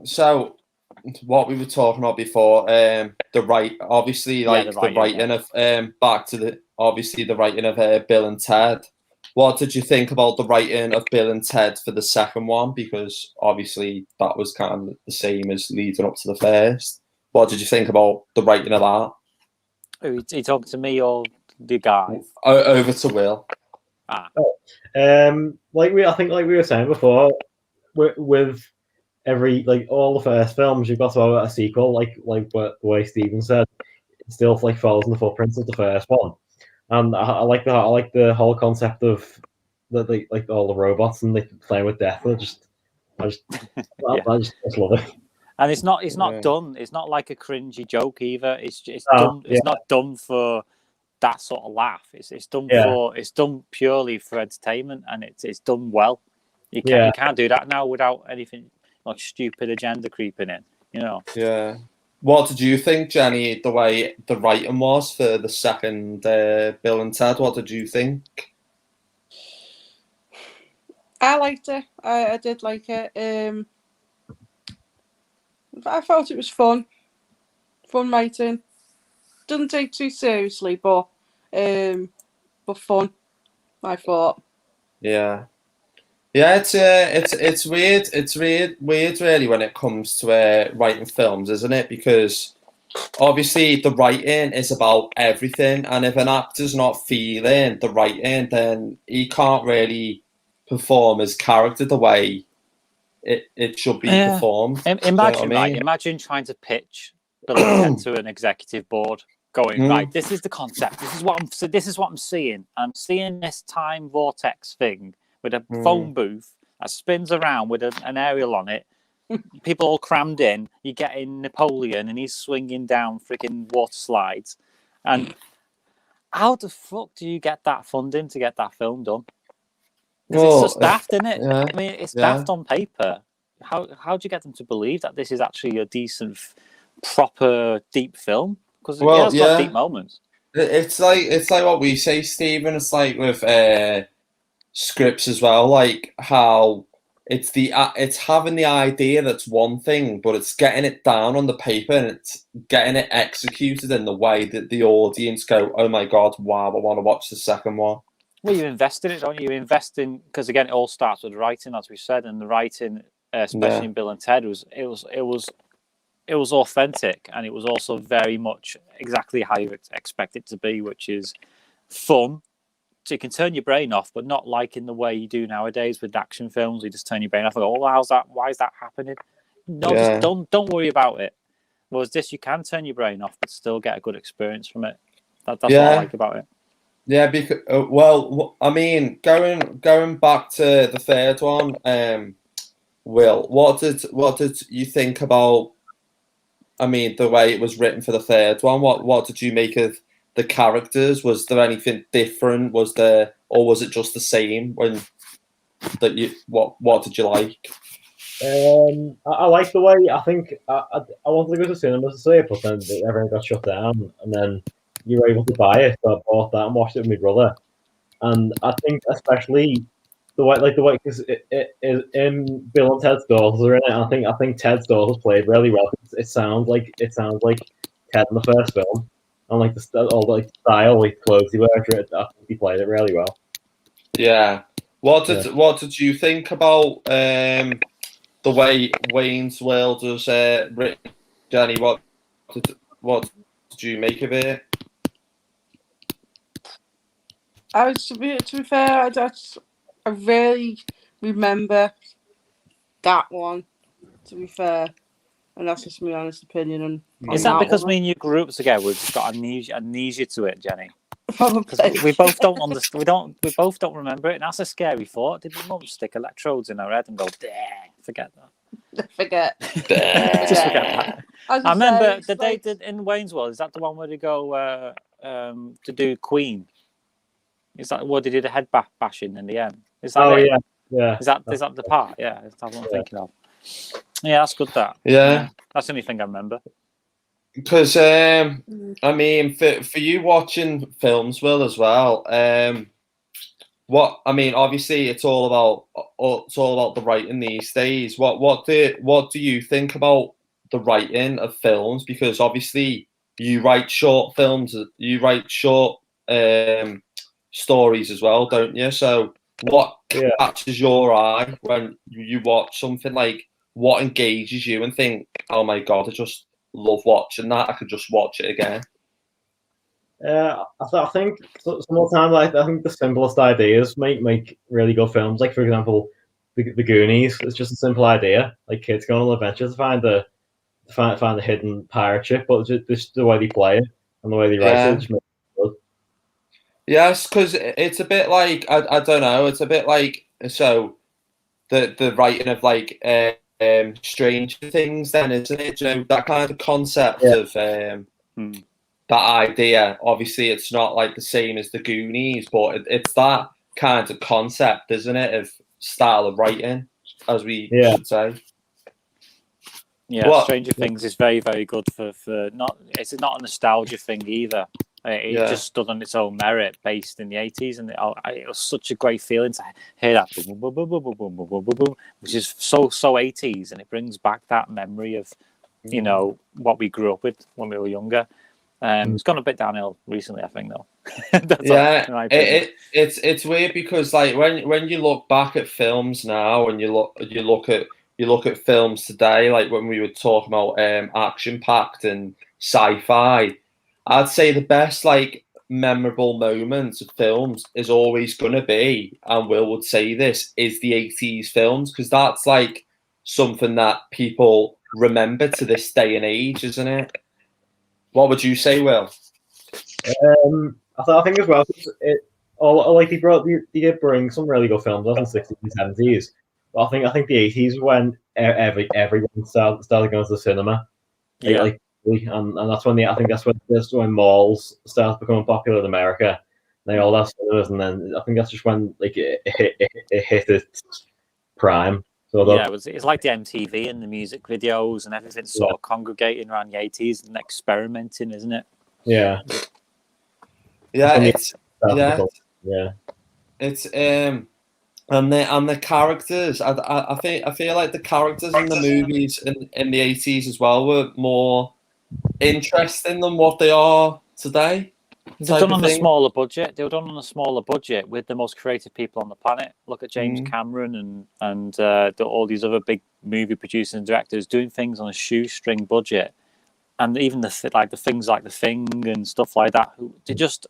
so what we were talking about before, the writing of back to the writing of Bill and Ted. What did you think about the writing of Bill and Ted for the second one? Because obviously that was kind of the same as leading up to the first. What did you think about the writing of that? Are you talking to me or the guy? Over to Will. I think we were saying before, with every all the first films, you've got to have a sequel. Like the way Stephen said, it still follows in the footprints of the first one. And I like the whole concept of like all the robots and playing with death. I just love it. And it's not done. It's not like a cringy joke either. It's not done for that sort of laugh. It's done purely for entertainment, and it's done well. You can't do that now without anything like stupid agenda creeping in. You know. Yeah. What did you think, Jenny, the way the writing was for the second Bill and Ted? What did you think? I liked it. I did like it. I thought it was fun writing. Doesn't take too seriously, but fun. I thought. Yeah. Yeah, it's weird. It's weird really when it comes to writing films, isn't it? Because obviously the writing is about everything, and if an actor's not feeling the writing, then he can't really perform his character the way it should be performed. Imagine, imagine trying to pitch Bill and Ted to an executive board, going right. This is the concept. This is what I'm seeing. I'm seeing this time vortex thing with a phone booth that spins around with an aerial on it. People all crammed in. You're getting Napoleon, and he's swinging down freaking water slides. And how the fuck do you get that funding to get that film done? Because it's just daft, isn't it? Yeah, I mean, it's daft on paper. How do you get them to believe that this is actually a decent, proper, deep film? Because it has got deep moments. It's like what we say, Stephen. It's like with scripts as well, like how it's having the idea that's one thing, but it's getting it down on the paper and it's getting it executed in the way that the audience go, oh my god, wow, I want to watch the second one. Well, you invest in it, don't you? You invest in, because again, it all starts with writing, as we said, and the writing, especially in Bill and Ted, was authentic, and it was also very much exactly how you expect it to be, which is fun. So you can turn your brain off, but not like in the way you do nowadays with action films. You just turn your brain off and go, "Oh, how's that? Why is that happening?" No, just don't worry about it. Whereas this, you can turn your brain off, but still get a good experience from it. That's what I like about it. Yeah, because well, I mean, going back to the third one, Will, what did you think about? I mean, the way it was written for the third one. What did you make of the characters? Was there anything different? Or was it just the same? What did you like? I like the way. I think I wanted to go to cinema to see it, but then everything got shut down, and then you were able to buy it. So I bought that and watched it with my brother. And I think especially the way, because it in Bill and Ted's daughters are in it. I think Ted's daughters played really well. It sounds like Ted in the first film, and like the style, like clothes he wears. I think he played it really well. Yeah. What did you think about the way Wayne's World was written, Jenny? What did you make of it? To be fair, I really remember that one. To be fair, and that's just my honest opinion. On is that because one. me and you grew up together? We've just got amnesia to it, Jenny. Probably. We both don't understand. We both don't remember it, and that's a scary thought. Did my mum stick electrodes in her head and go, forget that? Forget. Just forget that. I remember the day in Wayne's World. Is that the one where they go to do Queen? Is that what they did? The head bashing in the end. Is that it? Yeah. Is that the part? Yeah, that's what I'm thinking of. Yeah, that's good. Yeah. That's the only thing I remember. Because I mean, for you watching films, Will, as well. Obviously, it's all about the writing these days. What do you think about the writing of films? Because obviously, you write short films. You write short stories as well, don't you? So, what catches your eye when you watch something? Like, what engages you and think, "Oh my god, I just love watching that. I could just watch it again." I think some of the time, I think the simplest ideas make really good films. Like, for example, the Goonies. It's just a simple idea, like kids going on adventures to find the hidden pirate ship, but just the way they play it and the way they write it just makes it good. Yes, because it's a bit like I don't know. It's a bit like the writing of like Stranger Things, then, isn't it? You know, that kind of concept of that idea. Obviously, it's not like the same as the Goonies, but it's that kind of concept, isn't it? Of style of writing, as we should say. Yeah, Stranger Things is very, very good for not. It's not a nostalgia thing either. It just stood on its own merit, based in the 80s, and it was such a great feeling to hear that boom, boom, boom, boom, boom, boom, boom, boom, boom, boom, which is so 80s, and it brings back that memory of what we grew up with when we were younger. It's gone a bit downhill recently, I think, though. It's weird because like when you look back at films now and you look at films today, like when we were talking about action packed and sci-fi, I'd say the best like memorable moments of films is always going to be, and Will would say this, is the 80s films, because that's like something that people remember to this day and age, isn't it? What would you say, Will? I think as well, they did bring some really good films out in the 60s and 70s, I think the 80s when everyone started going to the cinema. Yeah. And that's when I think that's when malls started becoming popular in America. They all have cinemas, and then I think that's just when it hit its prime. Yeah, it's like the MTV and the music videos and everything sort of congregating around the 80s and experimenting, isn't it? Yeah. It's and the characters. I feel like the characters in the movies in the 80s as well were more interesting than what they are today. They're done on a smaller budget. They were done on a smaller budget with the most creative people on the planet. Look at James Cameron and all these other big movie producers and directors doing things on a shoestring budget, and even the things like The Thing and stuff like that. They're just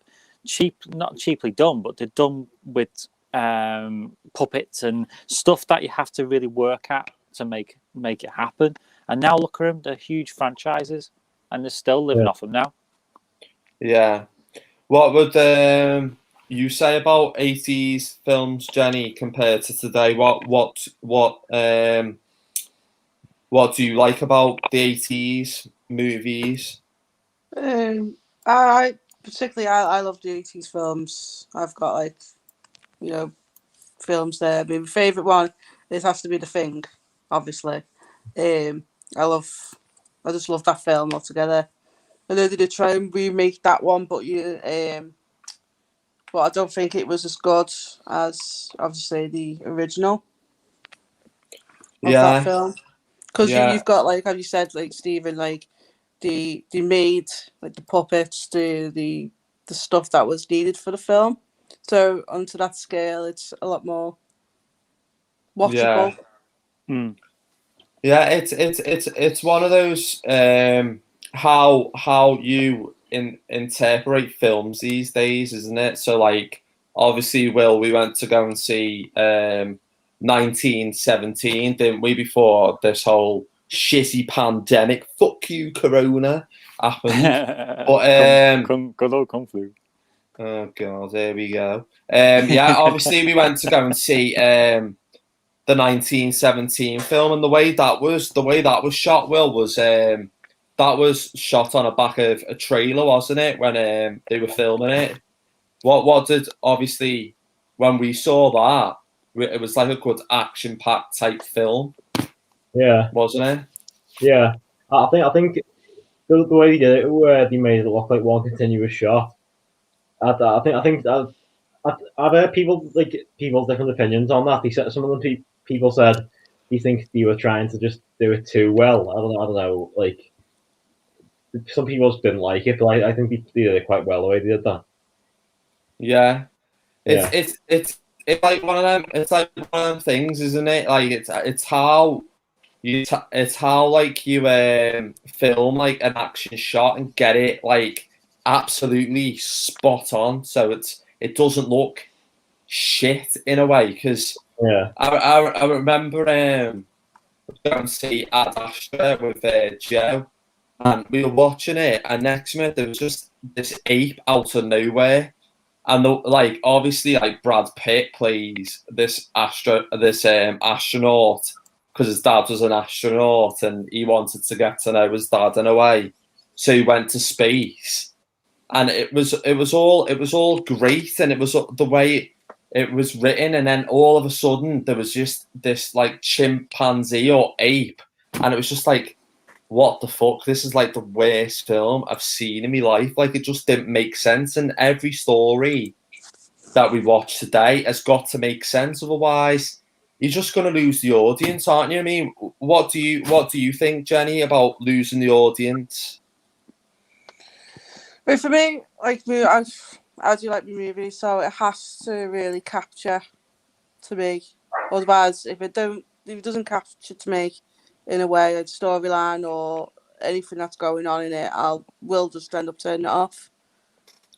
not cheaply done, but they're done with puppets and stuff that you have to really work at to make it happen. And now look at them; they're huge franchises, and they're still living off them now. Yeah. What would you say about 80s films, Jenny, compared to today? What do you like about the 80s movies? I love the 80s films. I've got films there. I mean, my favourite one has to be The Thing, obviously. I just love that film altogether. I know they did try and remake that one, but but I don't think it was as good as obviously the original of that film. Because you've got have you said, Stephen, they made the puppets, the stuff that was needed for the film. So onto that scale, it's a lot more watchable. Yeah, it's one of those how you interpret films these days, isn't it? So obviously, we went to go and see 1917, didn't we, before this whole shitty pandemic, fuck you Corona, happened. But good old kung flu. Oh god, here we go. Obviously we went to go and see the 1917 film, and the way that was shot, Will, was that was shot on the back of a trailer, wasn't it, when they were filming it? What did, obviously, when we saw that, it was like a good action-packed type film. Yeah. Wasn't it? Yeah. I think the way they did it, where they made it look like one continuous shot. I've heard people's different opinions on that. They said some of the people said they think they were trying to just do it too well. I don't know. Some people just didn't like it, but I think they did it quite well the way they did that. Yeah. It's like one of them. It's like one of them things, isn't it? It's how you film an action shot and get it absolutely spot on, so it doesn't look shit in a way. Because I remember going to see Ad Astra with Joe, and we were watching it, and next minute there was just this ape out of nowhere. And obviously, Brad Pitt plays this astronaut because his dad was an astronaut, and he wanted to get to know his dad in a way. So he went to space, and it was all great, and it was the way it was written. And then all of a sudden, there was just this chimpanzee or ape, and it was just what the fuck? This is the worst film I've seen in my life. It just didn't make sense. And every story that we watch today has got to make sense. Otherwise, you're just going to lose the audience, aren't you? I mean, what do you think, Jenny, about losing the audience? But for me, I do like the movie, so it has to really capture to me. Otherwise, if it doesn't capture to me in a way, a storyline or anything that's going on in it, will just end up turning it off.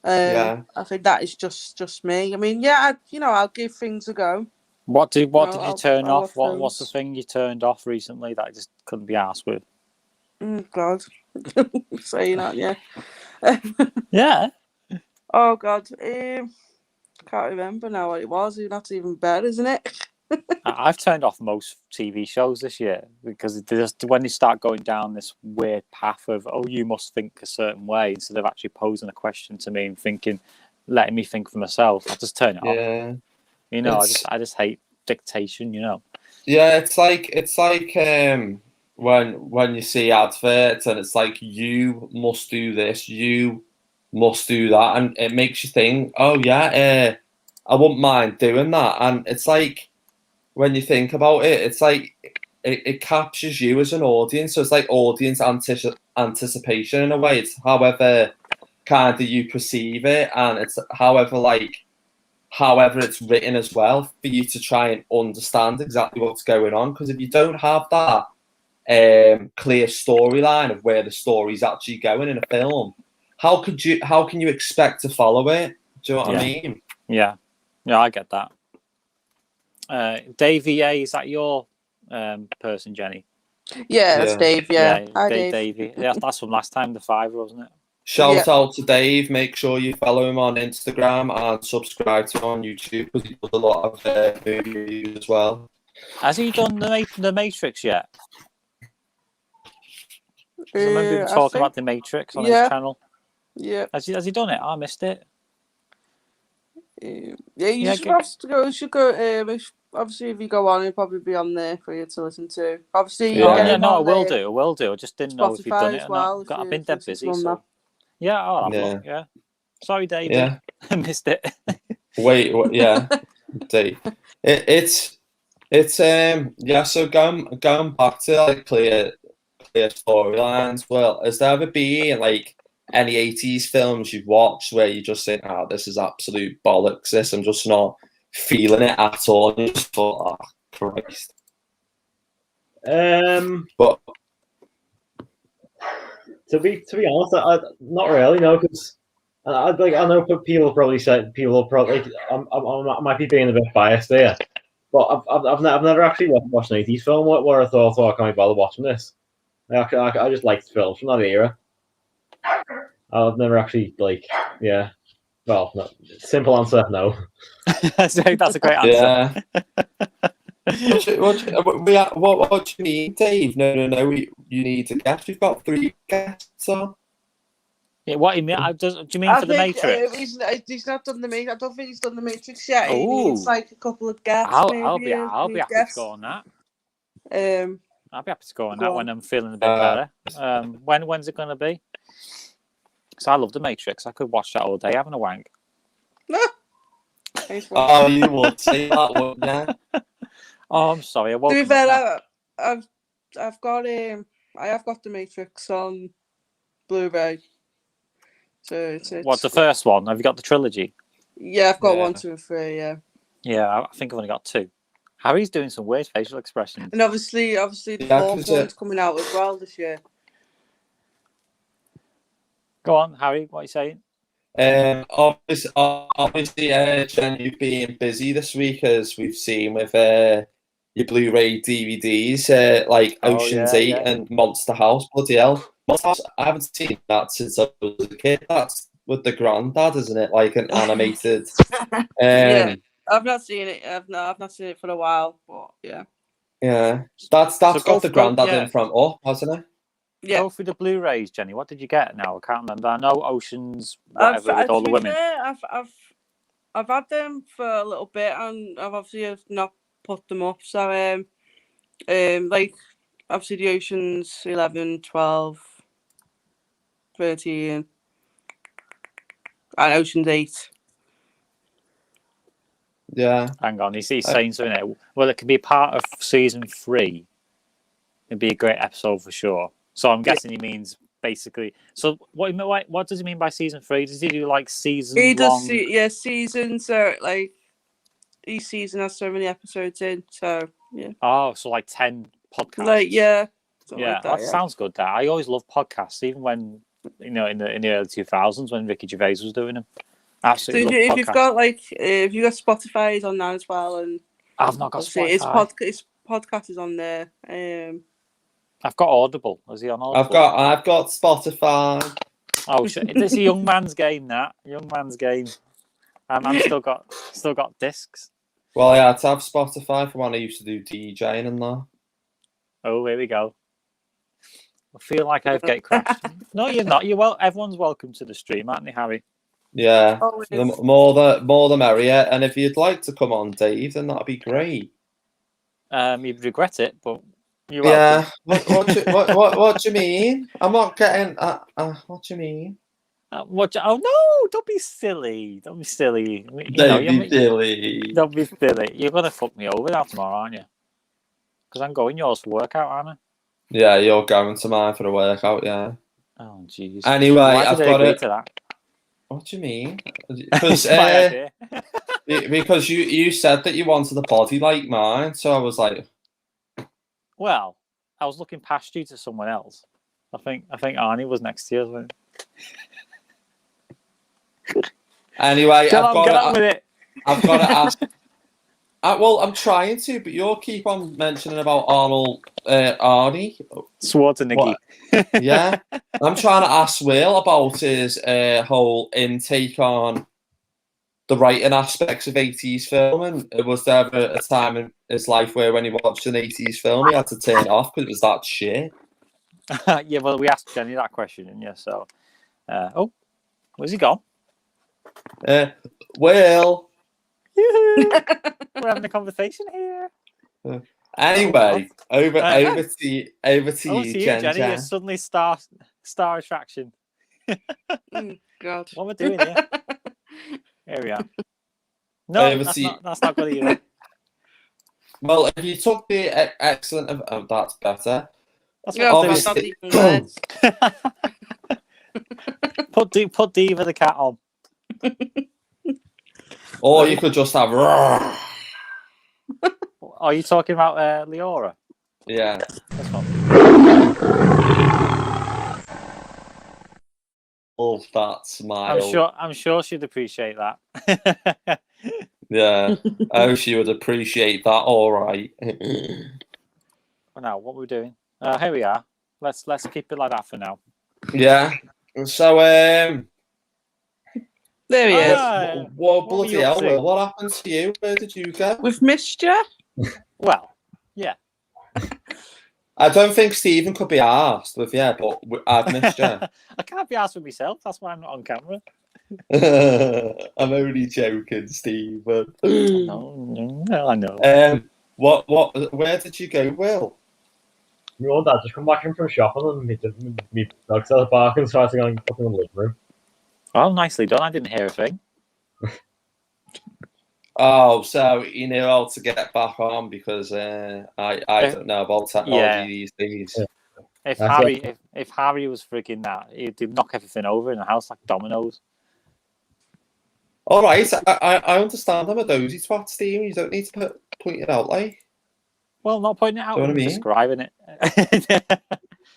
I think that is just me. I mean, I'll give things a go. What did you turn off? What's the thing you turned off recently that I just couldn't be arsed with? God, saying that, yeah. Yeah. Oh God, can't remember now what it was. That's even better, isn't it? I've turned off most TV shows this year because when they start going down this weird path of, oh, you must think a certain way, instead of actually posing a question to me and letting me think for myself, I just turn it off. Yeah. You know, I just hate dictation. You know. Yeah, it's like when you see adverts and it's like, you must do this, you must do that, and it makes you think, oh yeah, I wouldn't mind doing that. And it's like, when you think about it, it's like it captures you as an audience. So it's like audience anticipation in a way. It's however kind of you perceive it, and it's however it's written as well, for you to try and understand exactly what's going on. Because if you don't have that clear storyline of where the story's actually going in a film, how can you expect to follow it? Do you know what I mean? Yeah, I get that. Dave VA, is that your person, Jenny? Yeah, that's Dave. Yeah, hi, Dave. Davey. Yeah, that's from last time, the 5, wasn't it? Shout out to Dave. Make sure you follow him on Instagram and subscribe to him on YouTube, because he does a lot of movie reviews as well. Has he done the Matrix yet? I remember him talking about the Matrix on his channel. Yeah. Has he done it? I missed it. Yeah, you should go. Obviously, if you go on, it'll probably be on there for you to listen to. Obviously, I will do. I just didn't know if you'd done it or not. I've been dead busy. So. Yeah, I'll have a look. Yeah. Sorry, David. Yeah. I missed it. Wait, yeah. Dave. It's so going back to like clear storylines. Well, has there ever been like any 80s films you've watched where you just think, oh, this is absolute bollocks, I'm just not feeling it at all, and you just thought, oh Christ. But to be honest, I not really, no, because I know people probably said I might be being a bit biased there, but I've never actually watched an 80s film where I thought, I can't be bothered watching this. I just liked films from that era. I've never actually well, no, simple answer, no. That's a great answer. Yeah. What do you mean, Dave? No. You need a guest. We've got 3 guests on. Yeah, what do you mean? Do you mean for the Matrix? He's not done the Matrix. I don't think he's done the Matrix yet. He needs like a couple of guests. I'll be happy to go on that. I'll be happy to go on that when I'm feeling a bit better. When's it going to be? Because I love the Matrix. I could watch that all day having a wank. Oh, you would say that, wouldn't you? Oh, I'm sorry. To be fair, I have got the Matrix on Blu-ray. So it's what's the first one? Have you got the trilogy? Yeah, I've got 1, 2, and 3. Yeah. Yeah, I think I've only got 2. Harry's doing some weird facial expressions. And obviously, the 4th one's coming out as well this year. Go on, Harry. What are you saying? Obviously, Jen, you've been busy this week, as we've seen with your Blu-ray DVDs, like Ocean's 8 and Monster House. Bloody hell, Monster House! I haven't seen that since I was a kid. That's with the granddad, isn't it? Like an animated. Yeah, I've not seen it. I've not seen it for a while, but yeah. Yeah, that's got the granddad in from Up, hasn't it? Yeah. Go through the Blu-rays, Jenny. What did you get now? I can't remember. I know Ocean's whatever with all the women. I've had them for a little bit, and I've obviously not put them up. So like obviously the Ocean's 11, 12, 13, and Ocean's 8. Yeah. Hang on, he's saying something there. Well, it could be part of season 3. It'd be a great episode for sure. So I'm guessing he means basically. So what does he mean by season 3? Does he do like season? He does. Seasons. So like each season has so many episodes in. So yeah. Oh, so like 10 podcasts. Like yeah, like that sounds good. That I always loved podcasts, even when in the early 2000s when Ricky Gervais was doing them. Absolutely. So if you've got if you got Spotify, it's on now as well, and I've not got Spotify. It's podcast is on there. I've got Audible. Is he on Audible? I've got Spotify. Oh shit! It's a young man's game. That young man's game. I'm still got discs. Well, I had to have Spotify for when I used to do DJing and that. Oh, here we go. I feel like I've get crashed. No, you're not. You're well. Everyone's welcome to the stream, aren't they, Harry? Yeah, Always. the more the merrier. And if you'd like to come on, Dave, then that'd be great. You'd regret it, but you're Yeah. welcome. What do you mean? I'm not getting. What do you mean? What? Oh no! Don't be silly. Don't be silly. Silly. Don't be silly. You're gonna fuck me over now tomorrow, aren't you? Because I'm going yours for workout, aren't I? Yeah, you're going to mine for a workout. Yeah. Oh jeez. Anyway, Why I've did I got agree it. to that? What do you mean? Because It's my idea. because you said that you wanted a body like mine, so I was like, Well, I was looking past you to someone else. I think Arnie was next to you. Wasn't anyway, Get on with it. I've got to ask. Well, I'm trying to, but you'll keep on mentioning about Arnie. Schwarzenegger. Yeah, I'm trying to ask Will about his whole intake on the writing aspects of 80s film. And was there ever a time in his life where when he watched an 80s film, he had to turn it off because it was that shit? Yeah, well, we asked Jenny that question, didn't you? So, where's he gone? Will. We're having a conversation here. Anyway, over to you, Jenny. You're suddenly star attraction. God. What we're doing here? Here we are. No, that's not good either. Well, if you took the excellent of that's better. That's Yeah, obviously. Put Diva the cat on. Or you could just have. Are you talking about Leora? Yeah. That's fine. Love that smile. I'm sure she'd appreciate that. Yeah. Oh, she would appreciate that. All right. Now, what we're doing? Here we are. Let's keep it like that for now. Yeah. So There he is. What were bloody you up hell, to? Will? What happened to you? Where did you go? We've missed you. Well, yeah. I don't think Stephen could be asked with but I've missed you. I can't be asked with myself. That's why I'm not on camera. I'm only joking, Stephen. No, I know. Where did you go, Will? My mum and dad just come back in from shopping and me dog started barking, so I had to go and put them in the living room. Oh, nicely done. I didn't hear a thing. Oh, so you know how to get back on because I don't know about technology these days. Yeah. If Harry was freaking that, he'd knock everything over in the house like dominoes. All right, I understand. I'm a dozy twat, Steve. You don't need to point it out, like. Well, not pointing it out, You know what I mean? describing it.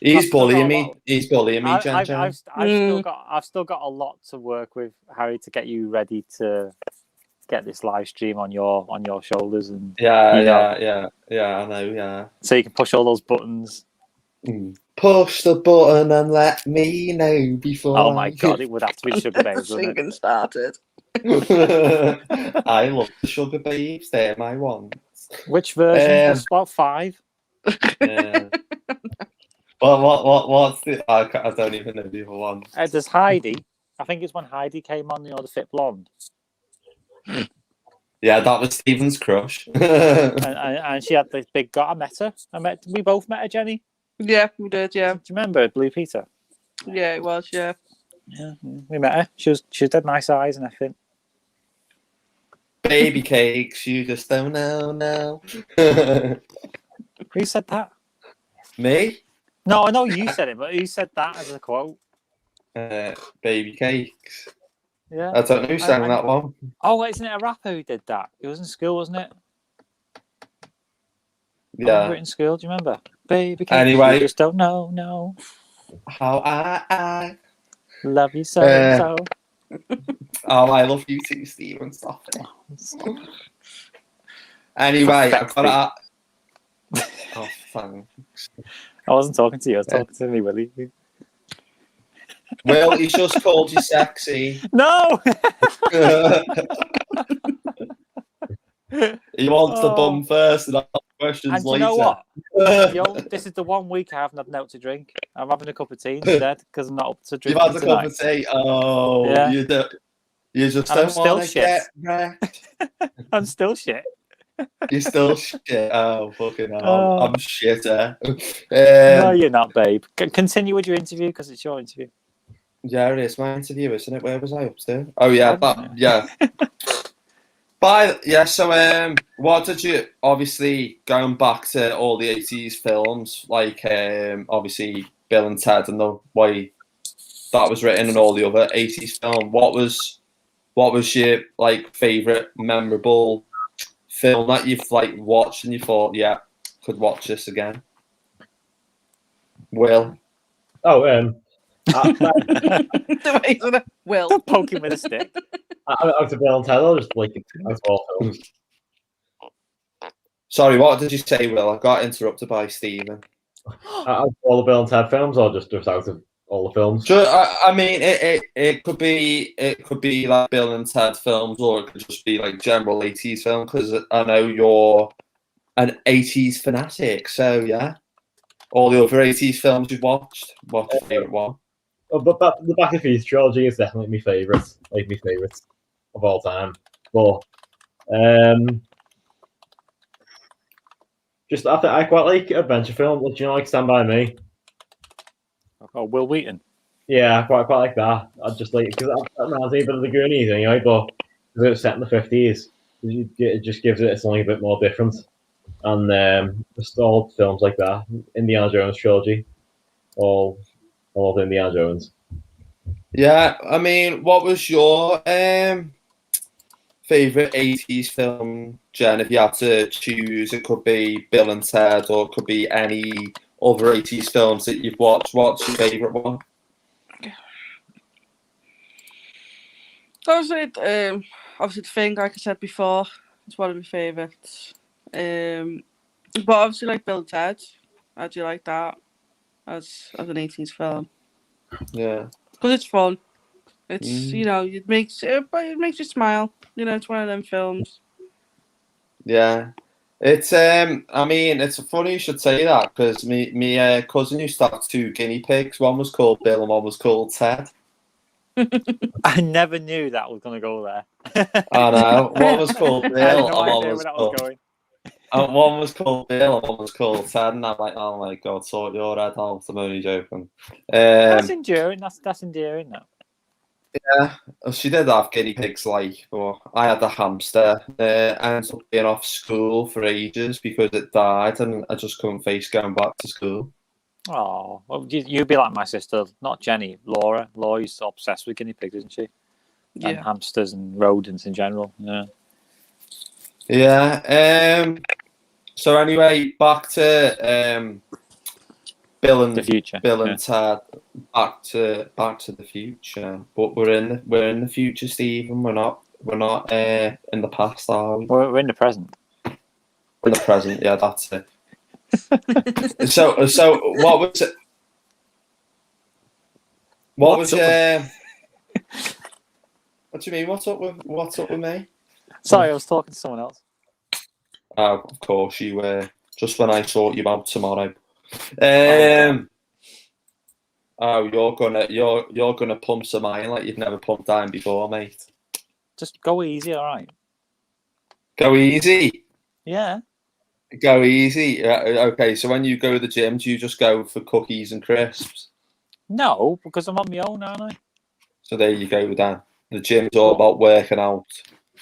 He's bullying me. He's bullying me, Jen. I've still got a lot to work with, Harry, to get you ready to get this live stream on your shoulders and yeah, I know, yeah. So you can push all those buttons. Push the button and let me know before. Oh my god, it would have to be the Sugar Babes, wouldn't Singing started. I love the Sugar Babes. They're my ones. Which version? There's about 5. Yeah. Well, what's the? I don't even know the other one. There's Heidi. I think it's when Heidi came on, the Fit Blonde. Yeah, that was Stephen's crush. and she had this big gut. I met her. We both met her, Jenny. Yeah, we did. Yeah. Do you remember Blue Peter? Yeah, it was. Yeah. Yeah, we met her. She had nice eyes and everything. Baby cakes, you just don't know now. Who said that? Me? No, I know you said it, but who said that as a quote? Baby cakes. Yeah. I don't know who sang that one. Oh, isn't it a rapper who did that? It was in school, wasn't it? Yeah. I remember it in school. Do you remember? Baby cakes, anyway, you just don't know, no. How I love you so. Oh, I love you too, Stephen. Stop it. Anyway, I've got to. Oh, thanks. I wasn't talking to you. I was talking to me, Willie. Well, he's just called you sexy. No. He wants the bum first and ask questions And do later. you know what? This is the one week I haven't had an out to drink. I'm having a cup of tea instead because I'm not up to You've drinking had a tonight. cup of tea. Oh, Yeah. you just And I'm don't still want to shit. get wrecked. I'm still shit. You're still shit. Oh, fucking hell. Oh. I'm shit, No, you're not, babe. Continue with your interview because it's your interview. Yeah, it is my interview, isn't it? Where was I up to? Oh, yeah. I don't know. Yeah. So what did you, obviously, going back to all the 80s films, like, obviously, Bill and Ted and the way that was written and all the other 80s film, what was your, like, favourite, memorable film that you've, like, watched and you thought, yeah, could watch this again? Will? Oh, The way he's Will. Don't poke him with a stick. out of Bill and Ted, or just like out of all films. Sorry, what did you say, Will? I got interrupted by Stephen. Out of all the Bill and Ted films, or just out of all the films? I mean, it could be like Bill and Ted films, or it could just be like general 80s film. Because I know you're an 80s fanatic, so yeah. All the other 80s films you've watched, what's your favourite one? Oh, but the Back to the Future trilogy is definitely my favourite, like my favourite of all time. But just after, I quite like adventure film. Do you know, like Stand By Me? Oh, Will Wheaton. Yeah, I quite like that. I just like because that reminds me a bit of the Goonies anyway, but because it's set in the 50s, it just gives it something a bit more different. And just all films like that, Indiana Jones trilogy, all of Indiana Jones. Yeah, I mean, what was your favourite 80s film, Jen? If you had to choose, it could be Bill and Ted, or it could be any other 80s films that you've watched. What's your favourite one? Obviously, The Thing, like I said before, it's one of my favourites. But obviously, like Bill and Ted, I do like that as an 80s film. Yeah. Because it's fun. It's, it makes you smile. It's one of them films. Yeah. It's I mean, it's funny you should say that, because me cousin used to have two guinea pigs. One was called Bill and one was called Ted. I never knew that was going to go there. I know. One was called Bill I had no and one idea was where that called, was going. and one was called Bill and one was called Ted, and I'm like, oh my god, sort your head out. I'm only joking. That's enduring. That's endearing. That. Yeah, she did have guinea pigs, like, but I had a hamster. I ended up being off school for ages because it died, and I just couldn't face going back to school. Oh, well, you'd be like my sister, not Jenny, Laura. Laura's obsessed with guinea pigs, isn't she? Yeah. And hamsters and rodents in general. Yeah. Yeah. So anyway, back to Bill and The future. Bill and Ted. Back to the future. But we're in the future, Stephen. We're not in the past, are we? We're in the present. We're in the present. Yeah, that's it. So what was it? What do you mean? What's up with me? Sorry, I was talking to someone else. Oh, of course you were. Just when I sort you out tomorrow. You're gonna pump some iron like you've never pumped iron before, mate. Just go easy, all right. Go easy. Yeah. Go easy. Okay, so when you go to the gym, do you just go for cookies and crisps? No, because I'm on my own, aren't I? So there you go, Dan. The gym's all about working out.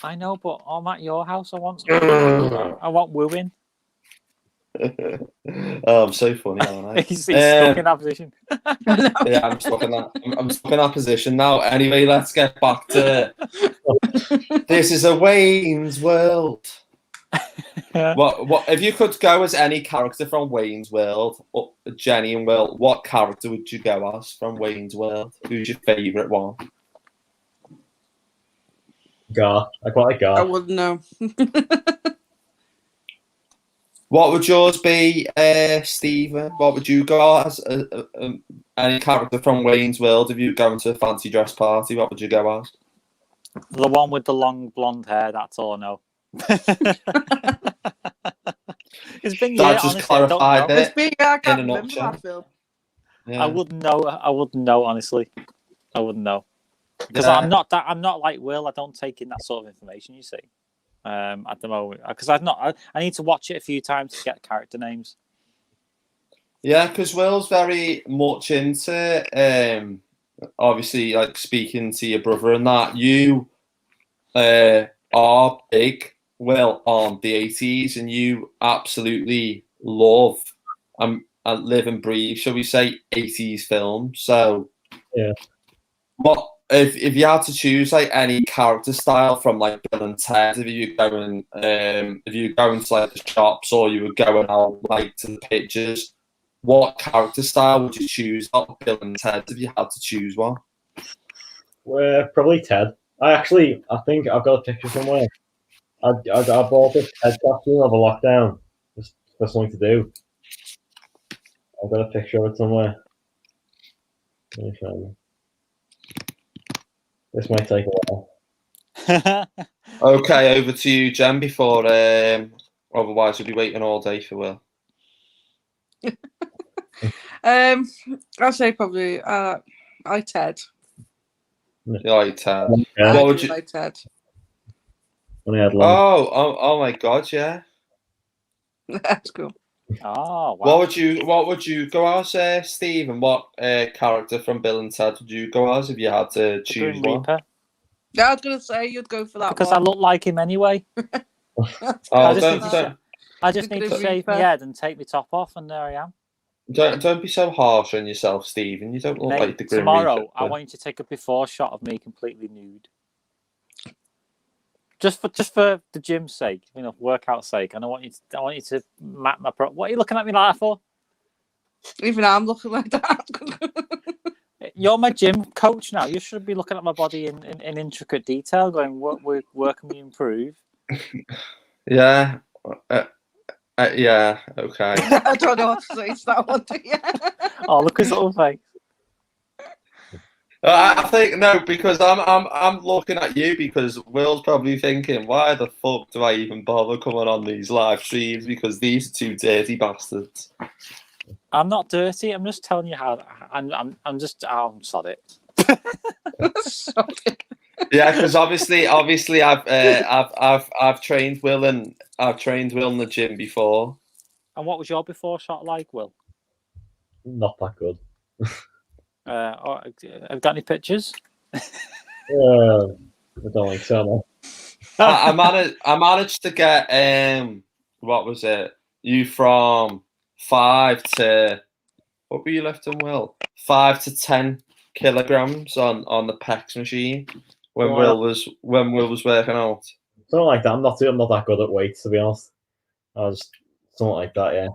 I know, but I'm at your house. I want wooing. Oh, I'm so funny, aren't I? He's stuck in that position. Yeah, I'm stuck in that. I'm stuck in that position now. Anyway, let's get back to this is a Wayne's World. What if you could go as any character from Wayne's World, Jenny and Will? What character would you go as from Wayne's World? Who's your favourite one? Gar. I quite like Gar. I wouldn't know. What would yours be, Stephen? What would you go as? Any character from Wayne's World? If you go into a fancy dress party, what would you go as? The one with the long blonde hair. That's all I know. It's been That years. just Honestly, I don't clarified know. it. It's big. I can't in a remember nutshell. that film. Yeah. I wouldn't know. I wouldn't know, honestly. I wouldn't know because Yeah. I'm not like Will. I don't take in that sort of information. You see, at the moment, because I need to watch it a few times to get character names. Yeah, because Will's very much into obviously like speaking to your brother and that. You are big, Will, on the 80s, and you absolutely love and live and breathe, shall we say, 80s films. So Yeah. what if you had to choose like any character style from like Bill and Ted, if you going to like the shops or you were going out like to the pictures, what character style would you choose out of Bill and Ted if you had to choose one? Probably Ted. I think I've got a picture somewhere. I bought this Ted costume over lockdown just for something to do. I've got a picture of it somewhere. Let me find it. This might take a while. Okay, over to you, Jen, before otherwise we'll be waiting all day for Will. I'll say probably I like Ted. You like Ted. Yeah. What I would do you like Ted. When I had long. oh my god, yeah. That's cool. Oh wow! What would you go as, Steve? And what character from Bill and Ted would you go as if you had to The choose Grim one? Reaper, Yeah, I was gonna say you'd go for that because one. I look like him anyway. Oh, I just don't, need to don't, I just The need to Grim shave my Reaper. head and take my top off, and there I am. don't be so harsh on yourself, Stephen. You don't look Mate, like the Grim tomorrow, Reaper. I want you to take a before shot of me completely nude. Just for the gym's sake, workout sake, and I want you to map my pro. What are you looking at me like that for? Even I'm looking like that. You're my gym coach now. You should be looking at my body in intricate detail, going, where can we improve? Yeah. Yeah. Okay. I don't know what to say to that one. Oh, look at his little face. I think no, because I'm looking at you because Will's probably thinking, why the fuck do I even bother coming on these live streams? Because these are two dirty bastards. I'm not dirty. I'm just telling you how. I'm just. Oh, I'm sorry. Sorry. Yeah, because obviously I've trained Will in the gym before. And what was your before shot like, Will? Not that good. Have you got any pictures? I don't think so. No. I managed to get what was it? You from 5 to what were you lifting, Will? 5 to 10 kilograms on the pecs machine when Will was working out. Something like that. I'm not that good at weights, to be honest. I was something like that, yeah.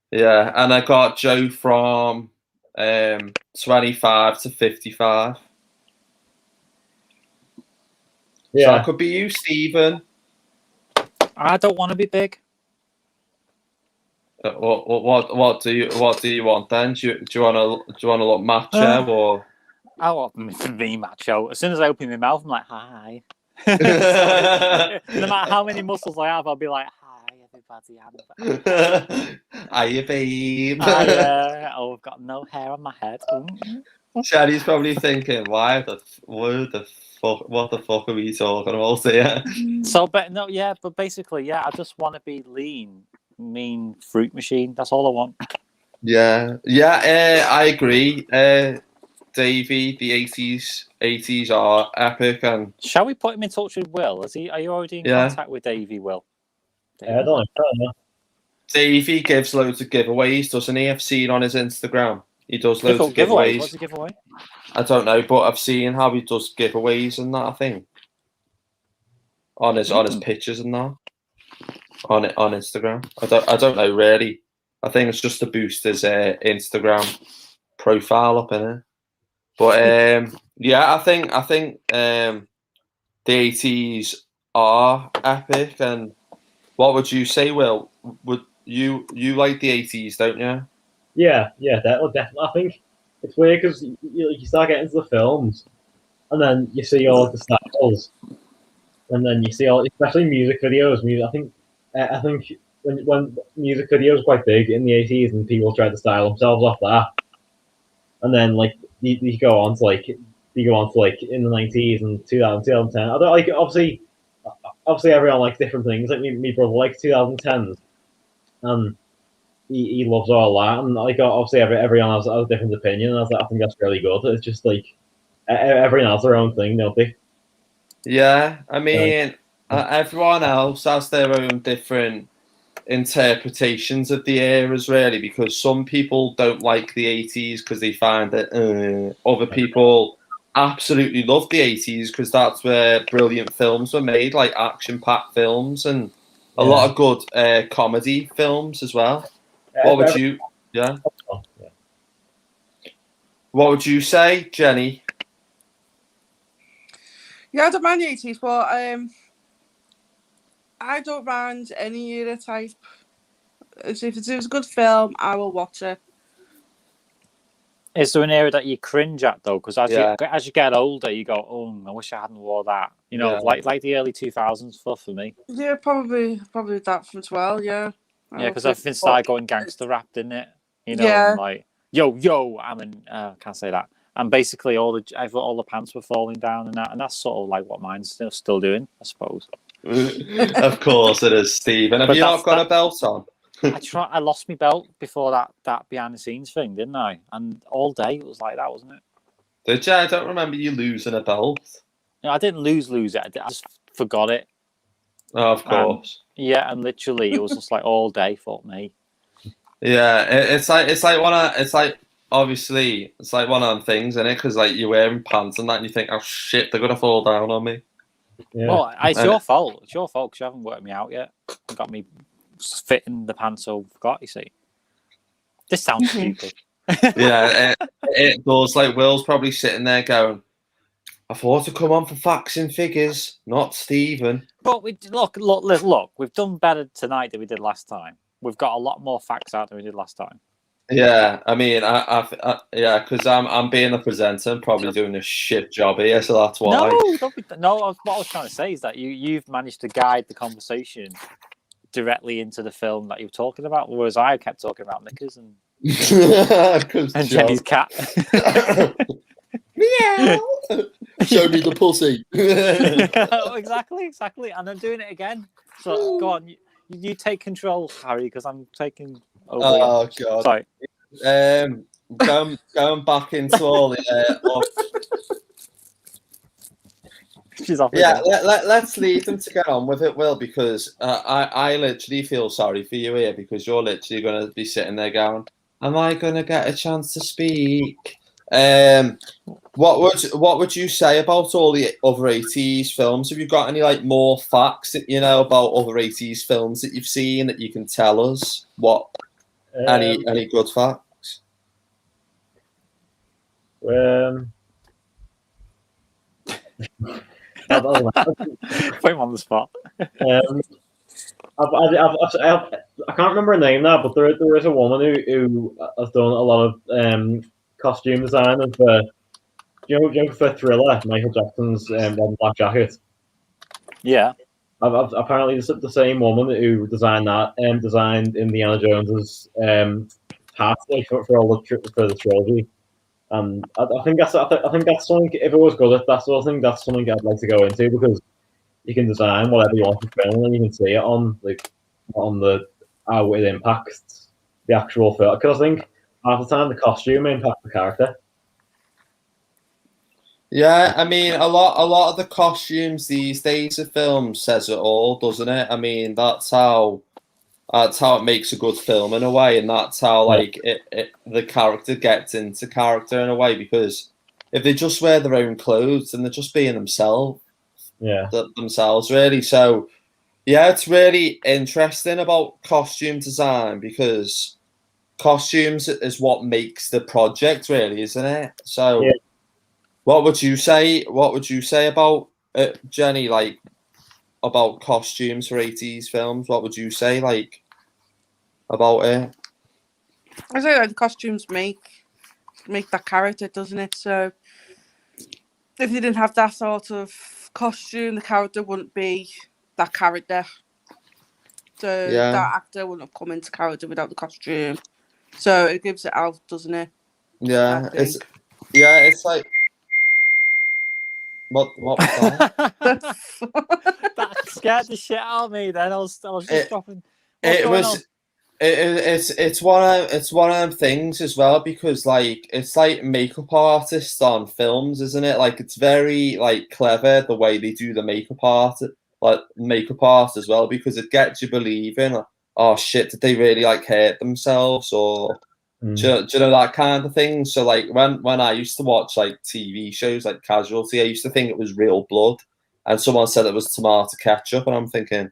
Yeah, and I got Joe from 25 to 55. Yeah. So that could be you, Stephen. I don't want to be big. What do you want then? Do you want to look macho or? I want me macho. As soon as I open my mouth, I'm like, hi. No matter how many muscles I have, I'll be like, hi, everybody. Hiya, babe. I've got no hair on my head. Sherry's probably thinking, what the fuck are we talking about here? So, but basically, I just want to be lean, mean fruit machine. That's all I want. Yeah, I agree. Davey, the 80s are epic, and shall we put him in touch with Will? Are you already in contact with Davey, Will? I don't know. Davey gives loads of giveaways, doesn't he? I've seen on his Instagram. He does loads of giveaways. What's a giveaway? I don't know, but I've seen how he does giveaways and that, I think. On his pictures and that. On Instagram. I don't know really. I think it's just to boost his Instagram profile up in it. But I think the 80s are epic. And what would you say, Will? Would you like the 80s, don't you? Yeah, definitely. I think it's weird because you start getting into the films, and then you see all the styles, and then you see all, especially music videos. I think when music videos were quite big in the 80s, and people tried to style themselves off that, and then like you go on to like in the 90s and 2000, 2010. I don't like obviously everyone likes different things. Like me brother likes 2010s, and he loves all that. And like obviously everyone has a different opinion. And I think that's really good. It's just like everyone has their own thing, don't they? Yeah, I mean, everyone else has their own different interpretations of the eras, really, because some people don't like the 80s because they find that other people absolutely love the 80s because that's where brilliant films were made, like action-packed films and a lot of good comedy films as well. What would you, yeah? What would you say, Jenny? Yeah, I don't mind the 80s, but I don't mind any era type. If it's a good film, I will watch it. Is there an era that you cringe at though? Because as you get older, you go, "Oh, I wish I hadn't wore that." You know, like the early 2000s stuff for me. Yeah, probably that as well. Yeah. Yeah, because I've been started going gangster rap, didn't it? You know, Yeah. and like yo, I'm in. Can't say that. And basically, all the pants were falling down and that's sort of like what mine's still doing, I suppose. Of course it is, Steve. And have you not got a belt on? I lost my belt before that behind the scenes thing, didn't I? And all day it was like that, wasn't it? Did you? I don't remember you losing a belt. No, I didn't lose it. I just forgot it. Oh, of course. And literally it was just like all day for me. Yeah, it's like obviously it's like one of them things, isn't it? Because like you're wearing pants and that, and you think, oh shit, they're gonna fall down on me. Yeah. Well, it's your fault. It's your fault because you haven't worked me out yet. You got me fitting the pants, so I forgot. You see, this sounds stupid. Yeah, it does. Like Will's probably sitting there going, "I thought to come on for facts and figures, not Stephen." But look. We've done better tonight than we did last time. We've got a lot more facts out than we did last time. Yeah, I mean, yeah, because I'm being the presenter and probably doing a shit job here, so that's why. No. What I was trying to say is that you've managed to guide the conversation directly into the film that you were talking about, whereas I kept talking about knickers and Jenny's cat. Meow. Show me the pussy. Exactly, and I'm doing it again. So go on, you take control, Harry, because I'm taking over. Oh God! Sorry. Going back into all the. She's off. Yeah, let's leave them to get on with it, Will, because I literally feel sorry for you here because you're literally going to be sitting there going, "Am I going to get a chance to speak?" What would you say about all the other 80s films? Have you got any like more facts that you know about other 80s films that you've seen that you can tell us? Any good facts? Put him on the spot. I can't remember her name now, but there is a woman who has done a lot of costume design of for Thriller, Michael Jackson's Black Jacket. Yeah. Apparently, the same woman who designed that designed Indiana Jones's hat for the trilogy. And I think that's something. If it was good, that's something I'd like to go into because you can design whatever you want for film, and you can see it on how it impacts the actual film. Because I think half the time the costume impacts the character. Yeah, I mean a lot of the costumes these days of films says it all, doesn't it? I mean that's how it makes a good film in a way, and that's how like the character gets into character in a way. Because if they just wear their own clothes, then they're just being themselves. Yeah, themselves really. So yeah, it's really interesting about costume design because costumes is what makes the project, really, isn't it? So. Yeah. What would you say? What would you say about Jenny? Like about costumes for 80s films? What would you say like about it? I say like the costumes make that character, doesn't it? So if they didn't have that sort of costume, the character wouldn't be that character. So Yeah. that actor wouldn't have come into character without the costume. So it gives it out, doesn't it? Yeah, I think. it's like what was that? That scared the shit out of me. Then I was just It- stopping. What's It going was on? it's one of them things as well, because like it's like makeup artists on films, isn't it? Like it's very like clever the way they do the makeup art as well, because it gets you believing, like, oh shit, did they really like hurt themselves, or do you know that kind of thing? So like when I used to watch like TV shows like Casualty, I used to think it was real blood, and someone said it was tomato ketchup, and I'm thinking,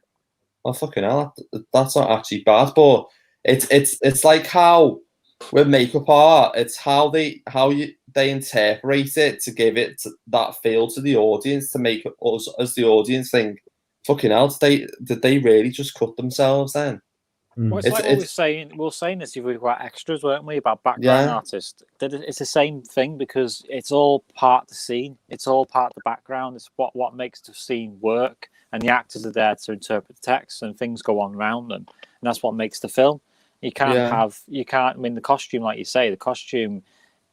oh fucking hell, that's not actually bad. But it's like how with makeup art, it's how they interpret it to give it that feel to the audience, to make us as the audience think, fucking hell, did they really just cut themselves then? Well, it's like what we were saying this if we were extras, weren't we, about background artists? That it's the same thing, because it's all part of the scene. It's all part of the background. It's what makes the scene work, and the actors are there to interpret the text, and things go on around them, and that's what makes the film. You can't I mean, the costume, like you say, the costume,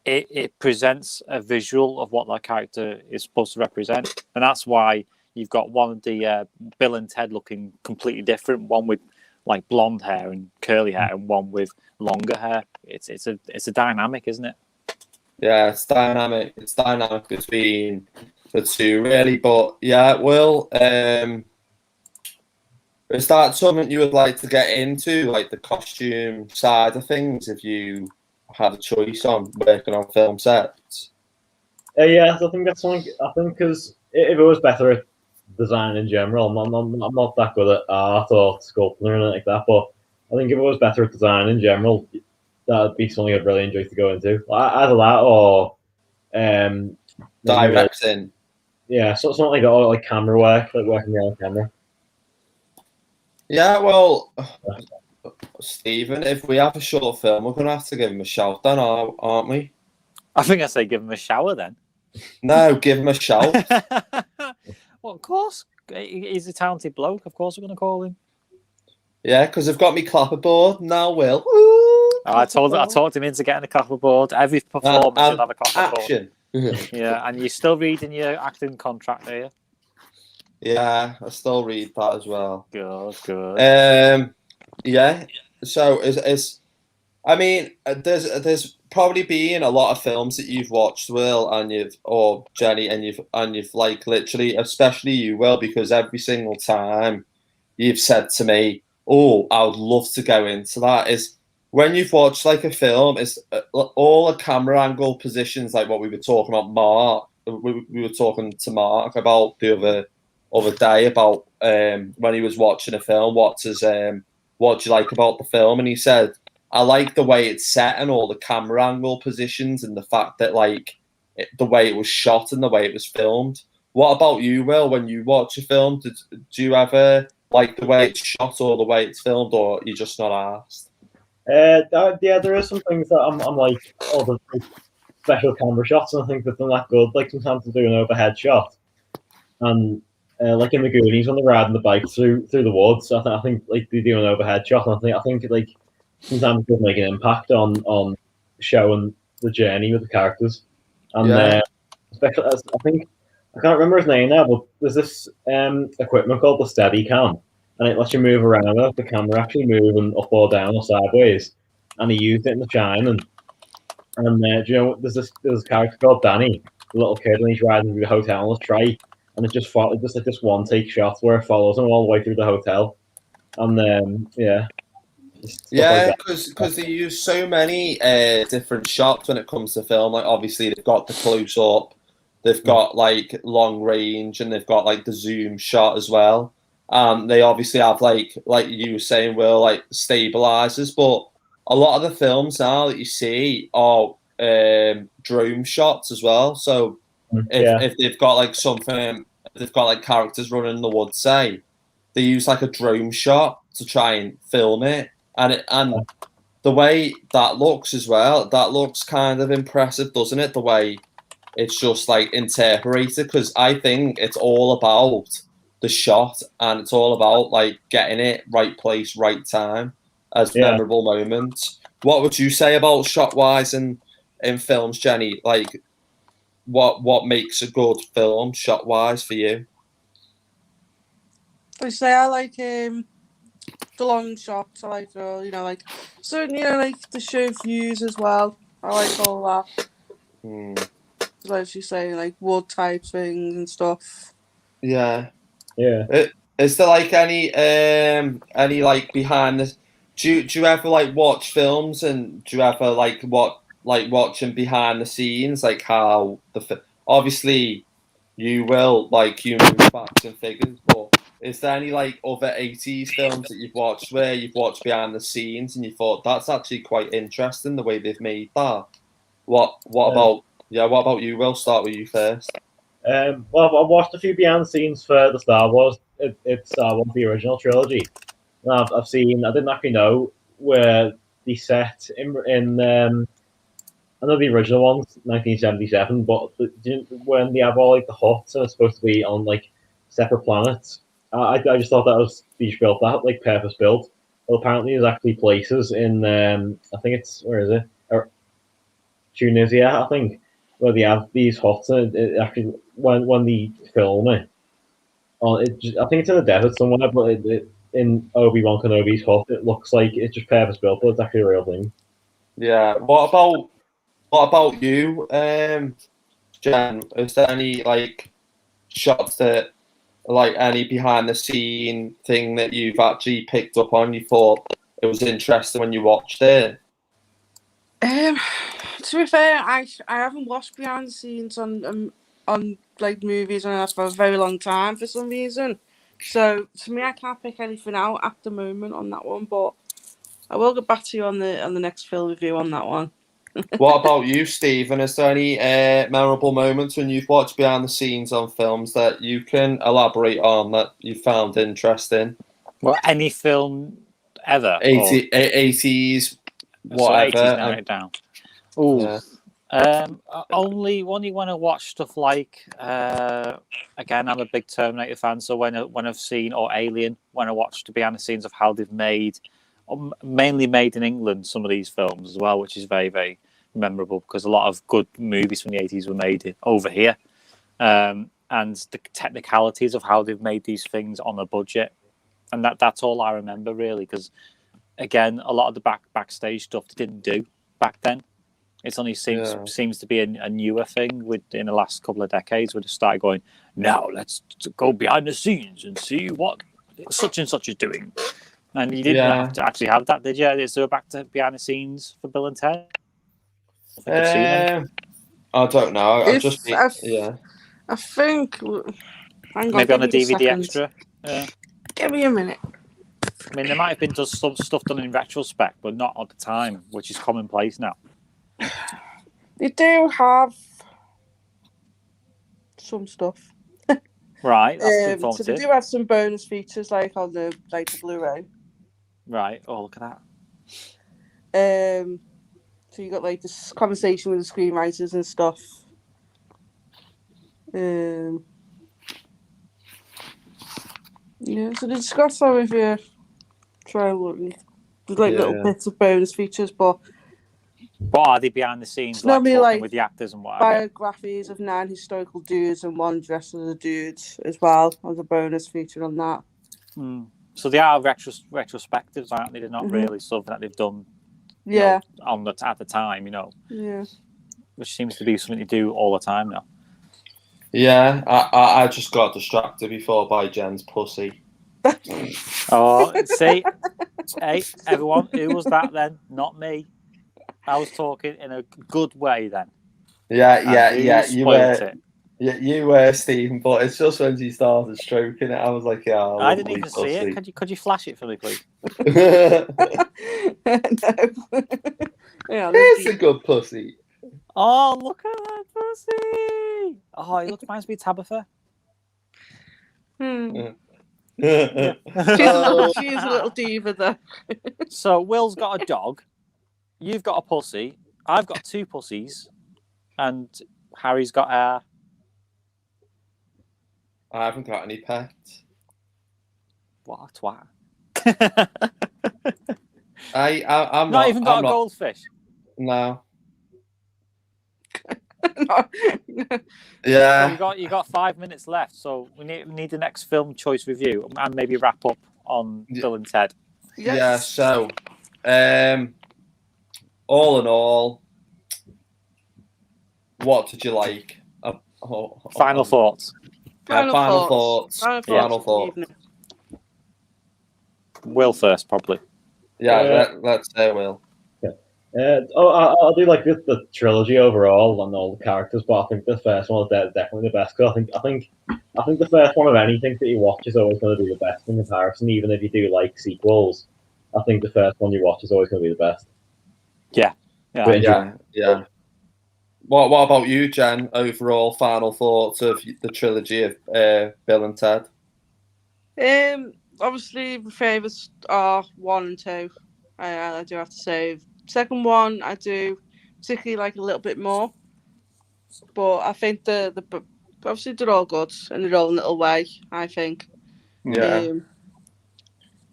it presents a visual of what that character is supposed to represent, and that's why you've got one of the Bill and Ted looking completely different, one with like blonde hair and curly hair, and one with longer hair. It's a dynamic, isn't it? Yeah, it's dynamic. It's dynamic between the two, really. But yeah, Will, is that something you would like to get into, like the costume side of things, if you had a choice on working on film sets? Yeah, I think that's something. I think because if it was better at design in general, I'm not that good at art or sculpting or anything like that. But I think if it was better at design in general, that would be something I'd really enjoy to go into. Either that or Directing. Yeah, so something like that, or like camera work, like working around camera. Yeah, well, Stephen, if we have a short film, we're going to have to give him a shout then, aren't we? I think I say give him a shower then. No, give him a shout. Well, of course. He's a talented bloke. Of course we're going to call him. Yeah, because I've got me clapperboard. Now, Will. I talked him into getting a clapperboard. Every performance should have a clapperboard. Action. Yeah, and you're still reading your acting contract, are you? Yeah, I still read that as well. Good. Yeah. So I mean, there's probably been a lot of films that you've watched, Will, or Jenny, and you've like literally, especially you, Will, because every single time you've said to me, "Oh, I would love to go into that." Is when you've watched like a film, is all the camera angle positions, like what we were talking about. Mark, we were talking to Mark about the other day about when he was watching a film. What do you like about the film? And he said, I like the way it's set and all the camera angle positions, and the fact that like the way it was shot and the way it was filmed. What about you, Will? When you watch a film, do you ever like the way it's shot or the way it's filmed, or you're just not asked? Yeah, there are some things that I'm like, oh, the special camera shots, and I think that they're not good. Like sometimes they do an overhead shot, and like in the Goonies when they're riding the bike through the woods, I think like they do an overhead shot, and I think like sometimes it does make an impact on showing the journey with the characters, and especially as I think I can't remember his name now, but there's this equipment called the Steady Cam, and it lets you move around with the camera actually moving up or down or sideways, and he used it in The Shining. And do you know there's a character called Danny, the little kid, and he's riding through the hotel on a trike, and it's just like this one take shot where it follows him all the way through the hotel, and Yeah, because they use so many different shots when it comes to film. Like obviously they've got the close up, they've got like long range, and they've got like the zoom shot as well. They obviously have like you were saying, Will, like stabilizers, but a lot of the films now that you see are drone shots as well. So if they've got like something, they've got like characters running in the woods, say, they use like a drone shot to try and film it, and the way that looks as well, that looks kind of impressive, doesn't it? The way it's just like interpreted, because I think it's all about the shot, and it's all about like getting it right place, right time as memorable moments. What would you say about shot wise in films, Jenny? Like, what makes a good film shot wise for you? I say I like the long shots. I like like certainly I like the show views as well. I like all that. As you say, like wood type things and stuff. Yeah. Yeah. Is there like any like behind the? Do you ever like watch films, and do you ever like watching behind the scenes, like how obviously you will like facts and figures, but is there any like other 80s films that you've watched where you've watched behind the scenes and you thought that's actually quite interesting the way they've made that? What about what about you? We'll start with you first. Well, I've watched a few behind the scenes for the Star Wars. It's Star Wars, the original trilogy. And I've seen. I didn't actually know where they set in I know the original one's 1977, but when they have all like the huts and it's supposed to be on like separate planets, I just thought that was they just built that like purpose built. Well, apparently there's actually places in I think it's where is it? Tunisia, I think, where they have these huts, and it actually when they film it, I think it's in the desert somewhere, but in Obi-Wan Kenobi's hut, it looks like it's just purpose built, but it's actually a real thing. Yeah. What about you, Jen? Is there any like shots that like any behind the scene thing that you've actually picked up on? You thought it was interesting when you watched it? To be fair, I haven't watched behind the scenes on like movies and that for a very long time for some reason. So to me, I can't pick anything out at the moment on that one, but I will get back to you on the next film review on that one. What about you, Stephen? Is there any memorable moments when you've watched behind the scenes on films that you can elaborate on that you found interesting? Well, any film ever? 80s, whatever. 80s, narrow it down. Ooh. Yeah. Only when I watch stuff like again, I'm a big Terminator fan, so when I've seen or Alien, when I watched the behind the scenes of how they've made, mainly made in England, some of these films as well, which is very, very memorable because a lot of good movies from the 80s were made over here, and the technicalities of how they've made these things on a budget, and that's all I remember really, because again, a lot of the backstage stuff they didn't do back then. It only seems to be a newer thing in the last couple of decades where they started going, now let's go behind the scenes and see what such and such is doing. And you didn't have to actually have that, did you? Is there a back to behind the scenes for Bill and Ted? I don't know. I think. Hang on, maybe on a DVD extra. Yeah. Give me a minute. I mean, there might have been just some stuff done in retrospect, but not at the time, which is commonplace now. They do have some stuff. Right, that's informative. So they do have some bonus features like on the Blu-ray. Right. Oh, look at that. So you got like this conversation with the screenwriters and stuff. Yeah, so they discuss some of your little bits of bonus features, but what are they behind the scenes like talking with the actors and whatever? Biographies of 9 historical dudes and 1 dressed as a dude as well as a bonus feature on that. So they are retrospectives, aren't they? They're not really something that they've done at the time, Yeah. Which seems to be something they do all the time now. Yeah, I just got distracted before by Jen's pussy. Oh, see? Hey, everyone, who was that then? Not me. I was talking in a good way then. Yeah. You were. It. Yeah, you were, Stephen, but it's just when she started stroking it, I was like, yeah. I didn't even see it. Could you flash it for me, please? No. It's a good pussy. Oh, look at that pussy! Oh, it reminds me of Tabitha. Yeah. She is a little diva, though. So Will's got a dog. You've got a pussy. I've got 2 pussies, and Harry's got hair. I haven't got any pets. What a twat. I'm not not even got I'm a not, goldfish. No. No. Yeah. So you got 5 minutes left. So we need the next film choice review and maybe wrap up on Bill and Ted. Yes. Yeah. So, all in all, what did you like? Final thoughts. Final thoughts. Final thoughts. Will first, probably. Yeah, let's say Will. I do like the trilogy overall and all the characters, but I think the first one is definitely the best. Cause I think the first one of anything that you watch is always going to be the best in comparison. Even if you do like sequels, I think the first one you watch is always going to be the best. Yeah. What about you, Jen? Overall, final thoughts of the trilogy of Bill and Ted? Obviously, my favourites are 1 and 2. I do have to say. Second one, I do particularly like a little bit more. But I think the obviously they're all good in their own little way, I think. Yeah.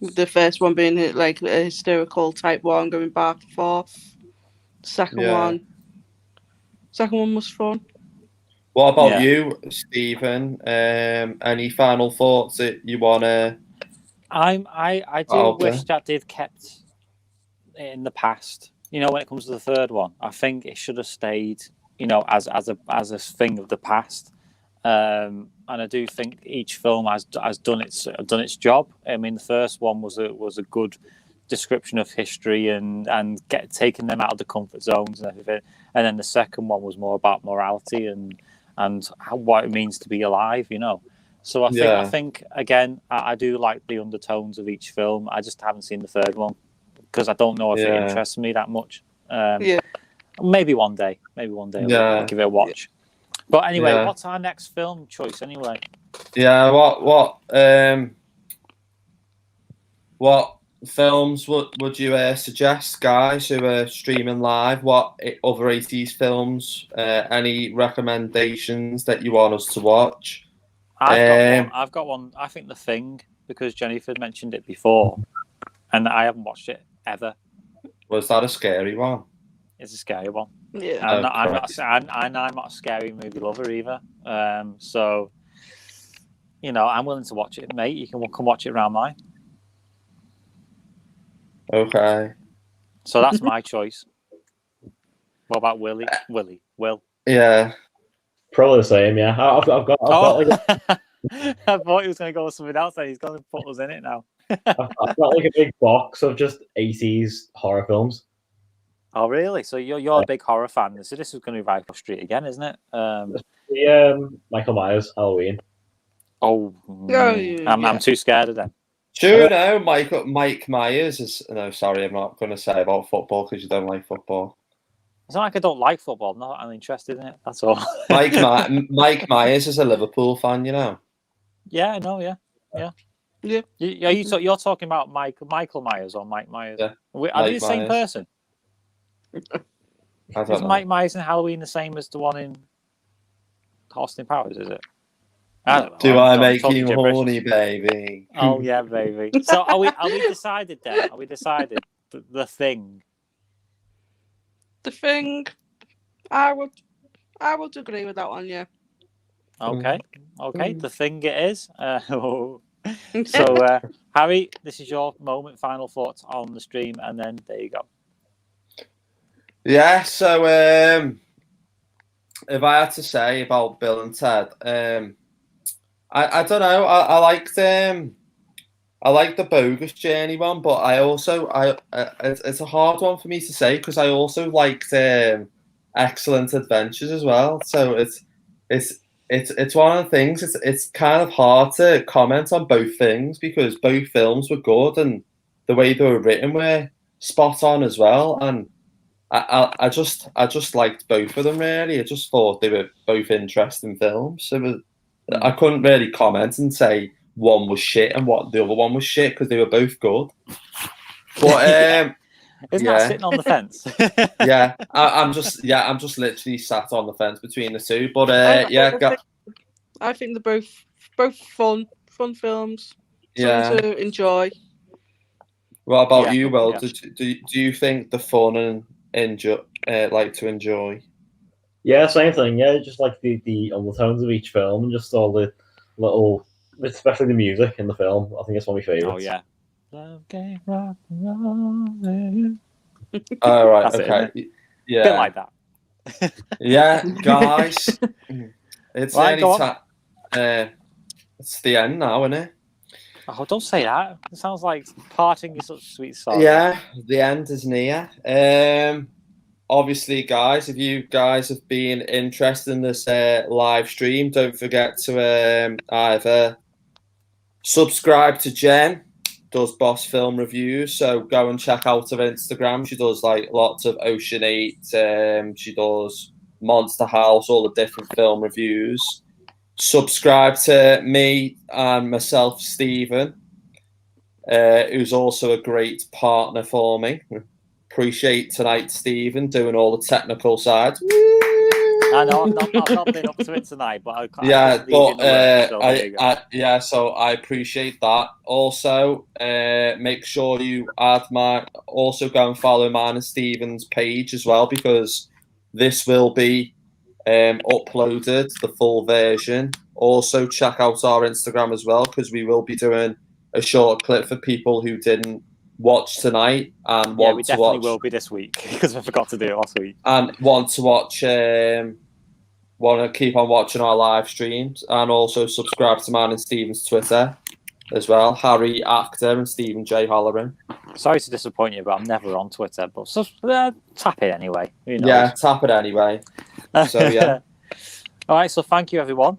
The first one being like a hysterical type one, going back and forth. Second one was fun. What about you, Stephen? Any final thoughts that you wanna? I do wish that they'd kept it in the past. You know, when it comes to the third one, I think it should have stayed. You know, as a thing of the past. And I do think each film has done its job. I mean, the first one was a good description of history and taking them out of the comfort zones and everything. And then the second one was more about morality and what it means to be alive. You know, so I think again, I do like the undertones of each film. I just haven't seen the third one because I don't know if it interests me that much. Maybe one day I'll give it a watch. But anyway, what's our next film choice anyway? Yeah, what films would you suggest, guys, who are streaming live? What other 80s films? Any recommendations that you want us to watch? I've got one. I think The Thing, because Jennifer mentioned it before, and I haven't watched it ever. Was that a scary one? It's a scary one. Yeah. I'm not a scary movie lover either. So, you know, I'm willing to watch it, mate. You can come watch it around mine. Okay. So that's my choice. What about Will? Yeah. Probably the same. Yeah. I've got like I thought he was going to go with something else, and he's going to put us in it now. I've got like a big box of just 80s horror films. Oh, really? So you're a big horror fan. So this is going to be right up street again, isn't it? Michael Myers, Halloween. I'm too scared of them. Sure, no, Mike Myers is. No, sorry, I'm not going to say about football because you don't like football. It's not like I don't like football. I'm not uninterested in it. That's all. Mike Myers is a Liverpool fan, you know. Yeah, I know. Yeah. You're talking about Michael Myers or Mike Myers? Yeah. Are they the same person? Is Mike Myers in Halloween the same as the one in Austin Powers? Is it? Do I make you horny, baby? Oh yeah, baby. So are we decided then? Are we decided the Thing? The Thing, I would agree with that one. Yeah. Okay. The Thing it is. So Harry, this is your moment. Final thoughts on the stream, and then there you go. Yeah, so if I had to say about Bill and Ted, I don't know. I liked the Bogus Journey one, but it's a hard one for me to say because I also liked Excellent Adventures as well. So it's one of the things. It's kind of hard to comment on both things because both films were good and the way they were written were spot on as well. And I just liked both of them really. I just thought they were both interesting films. I couldn't really comment and say one was shit and what the other one was shit because they were both good. But Isn't Yeah. that sitting on the fence? Yeah, I'm just literally sat on the fence between the two. But I think they're both fun films. yeah. Something to enjoy. What about Yeah, you, Will? yeah. Do you think the fun and enjoy like to enjoy? Yeah, same thing. Yeah, just like the undertones of each film and just all the little, especially the music in the film. I think it's one of my favorites. Oh yeah. Love game rock and roll. Oh right, That's it, okay, isn't it? yeah, Bit like that. yeah, guys. It's Right, nearly go on. time. It's the end now, isn't it? Oh, don't say that. It sounds like parting is such sweet sorrow. Yeah, the end is near. Obviously, guys, if you guys have been interested in this live stream, don't forget to either subscribe to Jen, does Boss Film Reviews, so go and check out her Instagram. She does like lots of Ocean 8, she does Monster House, all the different film reviews. Subscribe to me and myself, Stephen, who's also a great partner for me. Appreciate tonight, Stephen, doing all the technical side. I know I've not been up to it tonight, but so I appreciate that. Also, make sure you also go and follow mine and Stephen's page as well, because this will be uploaded, the full version. Also, check out our Instagram as well, because we will be doing a short clip for people who didn't watch tonight and want we to definitely watch. will be this week because I forgot to do it last week. And want to watch, want to keep on watching our live streams, and also subscribe to mine and Stephen's Twitter as well, Harry Actor and Stephen J. Holleran. Sorry to disappoint you, but I'm never on Twitter. But tap it anyway. Who knows? Yeah, tap it anyway. So yeah. All right. So thank you, everyone,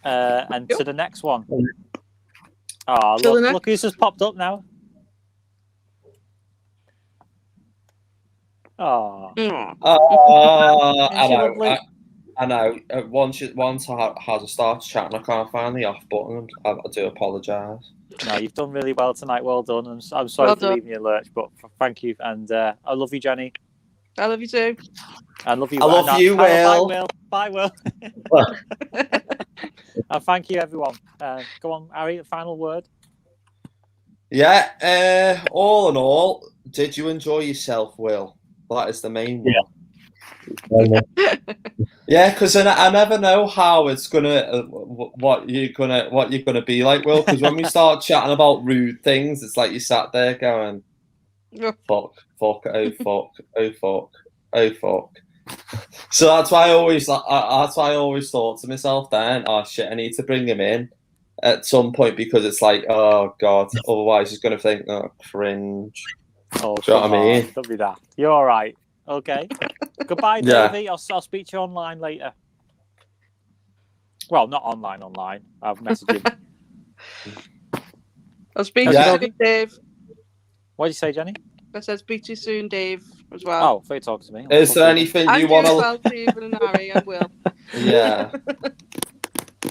and to the next one. Oh, look who's just popped up now. Oh, I know. Once has a start chatting, I can't find the off button. I do apologise. No, you've done really well tonight. Well done. I'm sorry for leaving you in lurch, but thank you. And I love you, Jenny. I love you too. I love you. I love you, Will. Bye, Will. And thank you, everyone. Go on, Harry. Final word. Yeah. All in all, did you enjoy yourself, Will? That is the main one. Yeah, because I never know how it's gonna what you're gonna be like, Will. Because when we start chatting about rude things, it's like you sat there going, "Fuck, oh fuck." So that's why I always thought to myself then, oh shit, I need to bring him in at some point, because it's like, oh god, otherwise he's gonna think, oh, cringe. Oh, do you know what I mean? Don't be that. You're all right. Okay. Goodbye, Davey. I'll speak to you online later. Well, not online. I've messaged him. I'll speak to you soon, Dave. What did you say, Jenny? I said speak to you soon, Dave, as well. Oh, fair talk to me. Is there anything you want to? Well, Stephen and Harry, I will. Yeah.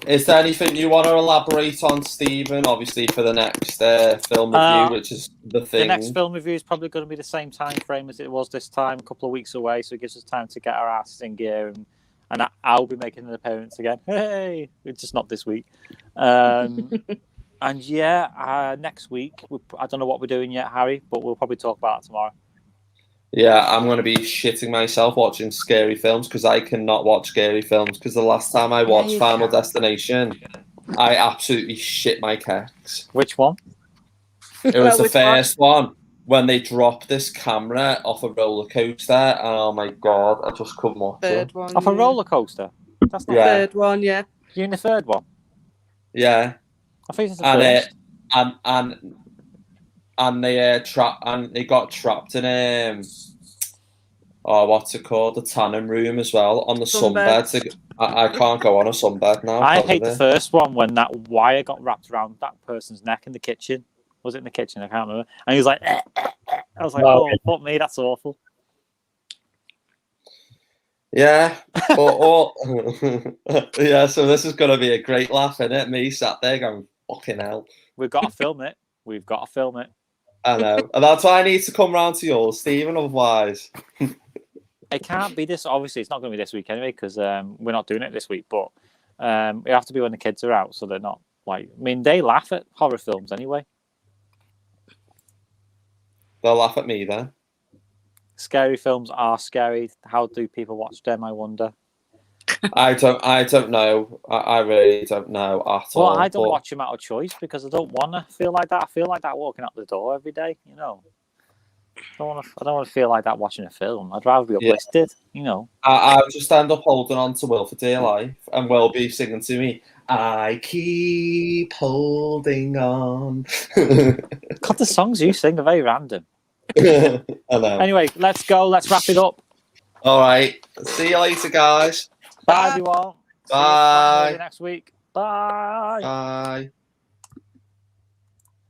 Is there anything you want to elaborate on, Stephen? Obviously, for the next film review, which is the thing. The next film review is probably going to be the same time frame as it was this time, a couple of weeks away. So it gives us time to get our asses in gear, and I'll be making an appearance again. Hey, it's just not this week. And yeah, next week I don't know what we're doing yet, Harry, but we'll probably talk about it tomorrow. Yeah, I'm going to be shitting myself watching scary films, because I cannot watch scary films, because the last time I watched Final Destination, I absolutely shit my cakes. Which one? It was the first one, when they dropped this camera off a roller coaster, and oh my god, I just couldn't watch it. Off a roller coaster? That's not the third one, yeah. You in the third one? Yeah. I think it's the first. And they got trapped in what's it called? The tanning room as well, on the sunbed. I can't go on a sunbed now. I hate the first one, when that wire got wrapped around that person's neck in the kitchen. Was it in the kitchen? I can't remember. And he was like, I was like, oh, fuck me, that's awful. Yeah, yeah. So this is going to be a great laugh, isn't it? Me sat there going, fucking hell. We've got to film it. I know. And that's why I need to come round to yours, Stephen, otherwise. It can't be this. Obviously, it's not going to be this week anyway because we're not doing it this week. But it have to be when the kids are out, so they're not like. I mean, they laugh at horror films anyway. They'll laugh at me then. Scary films are scary. How do people watch them? I wonder. I don't know. I really don't know at all. Well, I don't watch them out of choice because I don't want to feel like that. I feel like that walking out the door every day. You know. I don't want to feel like that watching a film. I'd rather be uplifted, you know. I'll just end up holding on to Will for dear life, and Will be singing to me, I keep holding on. God, the songs you sing are very random. I know. Anyway, let's go. Let's wrap it up. All right. See you later, guys. Bye, everyone. Bye. See you next week. Bye. Bye.